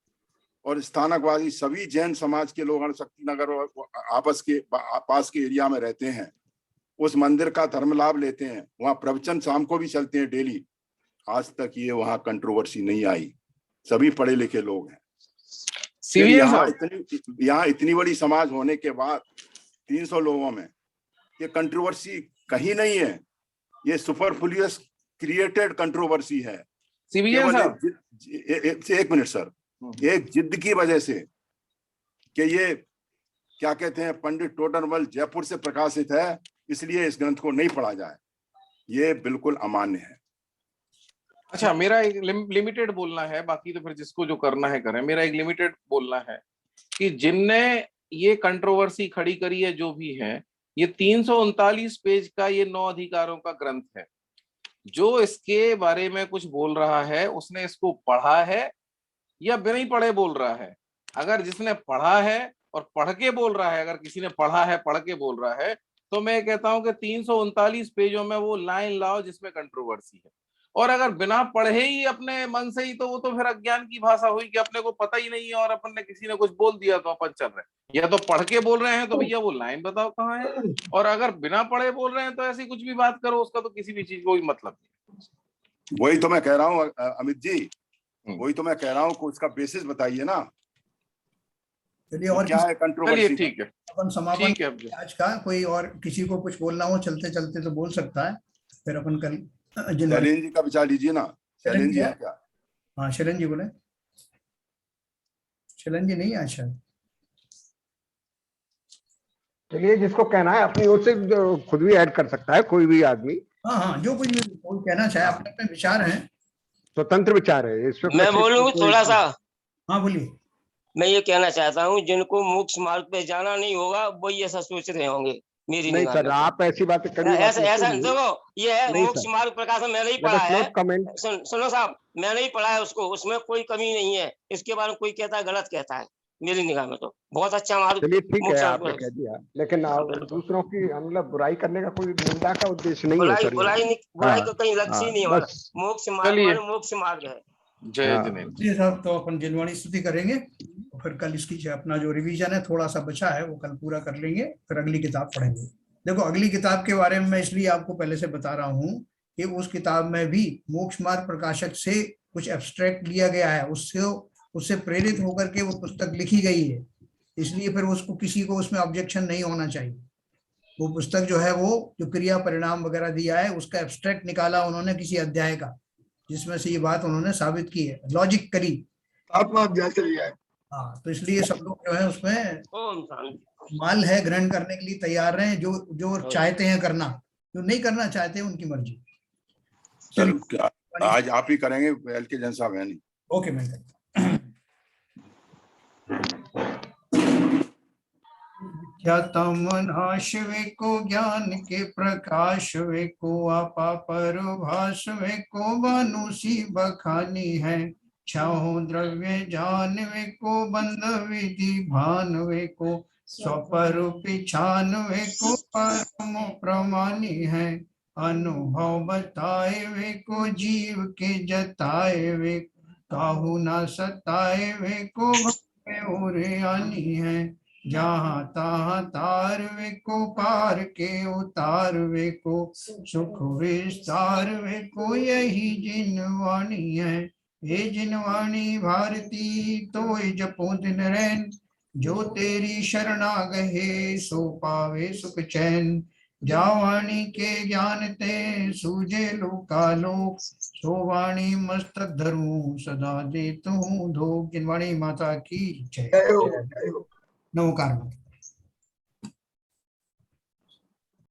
और स्थानकवासी सभी जैन समाज के लोग अणुशक्ति नगर और पास के एरिया में रहते हैं, उस मंदिर का धर्म लाभ लेते हैं। वहाँ प्रवचन शाम को भी चलते हैं डेली। आज तक ये वहाँ कंट्रोवर्सी नहीं आई, सभी पढ़े लिखे लोग हैं। यहाँ इतनी बड़ी समाज होने के बाद 300 लोगों में ये कंट्रोवर्सी कहीं नहीं है। ये सुपरफ्लुअस क्रिएटेड कंट्रोवर्सी है। एक मिनट सर, एक जिद की वजह से कि ये क्या कहते हैं, पंडित टोडरमल जयपुर से प्रकाशित है, इसलिए इस ग्रंथ को नहीं पढ़ा जाए, ये बिल्कुल अमान्य है। अच्छा, मेरा एक लिमिटेड बोलना है, बाकी तो फिर जिसको जो करना है करें। मेरा एक लिमिटेड बोलना है कि जिनने ये कंट्रोवर्सी खड़ी करी है, जो भी है, ये 339 पेज का ये 9 अधिकारों का ग्रंथ है। जो इसके बारे में कुछ बोल रहा है उसने इसको पढ़ा है या बिना ही पढ़े बोल रहा है। अगर जिसने पढ़ा है और पढ़ के बोल रहा है, अगर किसी ने पढ़ा है पढ़ के बोल रहा है, तो मैं कहता हूं कि 339 पेजों में वो लाइन लाओ जिसमें कंट्रोवर्सी है, और अगर बिना पढ़े ही अपने मन से ही, तो वो तो फिर अज्ञान की भाषा हुई कि अपने को पता ही नहीं है और अपन ने किसी ने कुछ बोल दिया तो अपन चल रहे हैं। या तो पढ़ के बोल रहे हैं तो भैया वो लाइन बताओ कहाँ है, और अगर बिना पढ़े बोल रहे हैं तो ऐसी कुछ भी बात करो, उसका तो किसी भी चीज को कोई मतलब नहीं। वही तो मैं कह रहा हूँ अमित जी, वही तो मैं कह रहा हूँ को इसका बेसिस बताइए ना। चलिए, और क्या है चलिए कंट्रोवर्सी? ठीक है, अपन समापन ठीक है अब आज का। कोई और किसी को कुछ बोलना हो चलते चलते तो बोल सकता है, फिर अपन कल जिनवाणी। शैलेंद्र जी का विचार लीजिए ना। शैलेंद्र जी है क्या? हाँ, शरण जी बोले। शरण जी नहीं आज शायद। चलिए, जिसको कहना है अपनी ओर से खुद भी ऐड कर सकता है कोई भी आदमी। हाँ हाँ, जो कुछ भी कोई कहना चाहे, अपने अपने विचार हैं, स्वतंत्र विचार है इसमें। मैं बोलूं थोड़ा सा? हाँ बोलिए। मैं ये कहना चाहता हूँ, जिनको मोक्ष मार्ग पे जाना नहीं होगा वही ऐसा सोच रहे होंगे मेरी नहीं निगाह सर, में। आप ऐसी बातें कभी ऐसा ऐसा देखो, ये है नहीं मोक्ष सर। मार्ग प्रकाशन, मैं नहीं पढ़ा है। कमेंट। सुनो साहब, मैं नहीं पढ़ा है उसको, उसमें कोई कमी नहीं है। इसके बारे में कोई कहता है गलत कहता है, मेरी निगाह में तो बहुत अच्छा मार्ग। चलिए ठीक है, मोक्ष आपने मार्ग। कह दिया, लेकिन बिल्कुल। दूसरों की मतलब बुराई करने का कोई निंदा का उद्देश्य नहीं है बुराई सर। बुराई का कहीं लक्ष्य ही नहीं हमारा। बस। मोक्ष मार्ग चलिए। माने मोक्ष मार्ग है। जय हाँ। जिनेन्द्र। जी साहब, तो अपन जिनवाणी स्तुति करेंगे और फिर कल इसकी जो अपना जो रिवीजन है थोड़ा सा बचा है वो कल पूरा कर लेंगे, फिर अगली किताब पढ़ेंगे। देखो, अगली किताब के बारे में मैं इसलिए आपको पहले से बता रहा हूँ कि उस किताब में भी मोक्ष मार्ग प्रकाशक से कुछ एब्स्ट्रैक्ट लिया गया है, उससे प्रेरित होकर के वो पुस्तक लिखी गई है, इसलिए फिर उसको किसी को उसमें ऑब्जेक्शन नहीं होना चाहिए। वो पुस्तक जो है वो जो क्रिया परिणाम वगैरह दिया है उसका एब्स्ट्रैक्ट निकाला उन्होंने किसी अध्याय का, जिसमें से ये बात उन्होंने साबित की है लॉजिकली। हाँ, तो इसलिए सब लोग जो है उसमें ओम शांति। माल है, ग्रहण करने के लिए तैयार रहे, जो जो चाहते हैं करना, जो नहीं करना चाहते हैं उनकी मर्जी। सर आज आप ही करेंगे, एल के जैन साहब है नहीं। ओके, मैं करता हूं। ख्यातम नाश को ज्ञान के प्रकाश वे को आपा पर भाष वे को बानुसी बखानी है, छाओ द्रव्य जान वे को बंध विधि भान वे को स्वपर पिछान वे को परम प्रमाणी है, अनुभव बताए वे को जीव के जताए वे काहू ना सताए वे को भक्ति आनी है, जहाँ तहाँ तार वे को पार के उतार वे को सुख विस्तार वे को यही जिनवाणी है, ये जिनवाणी भारती तो जपो दिन रैन, जो तेरी शरणा गहे सो पावे सुख चैन, जावाणी के ज्ञान ते सूझे लोका लोक, सो वाणी मस्तक धरूं सदा दे तू धोक। जिनवाणी माता की जय। नमोकार।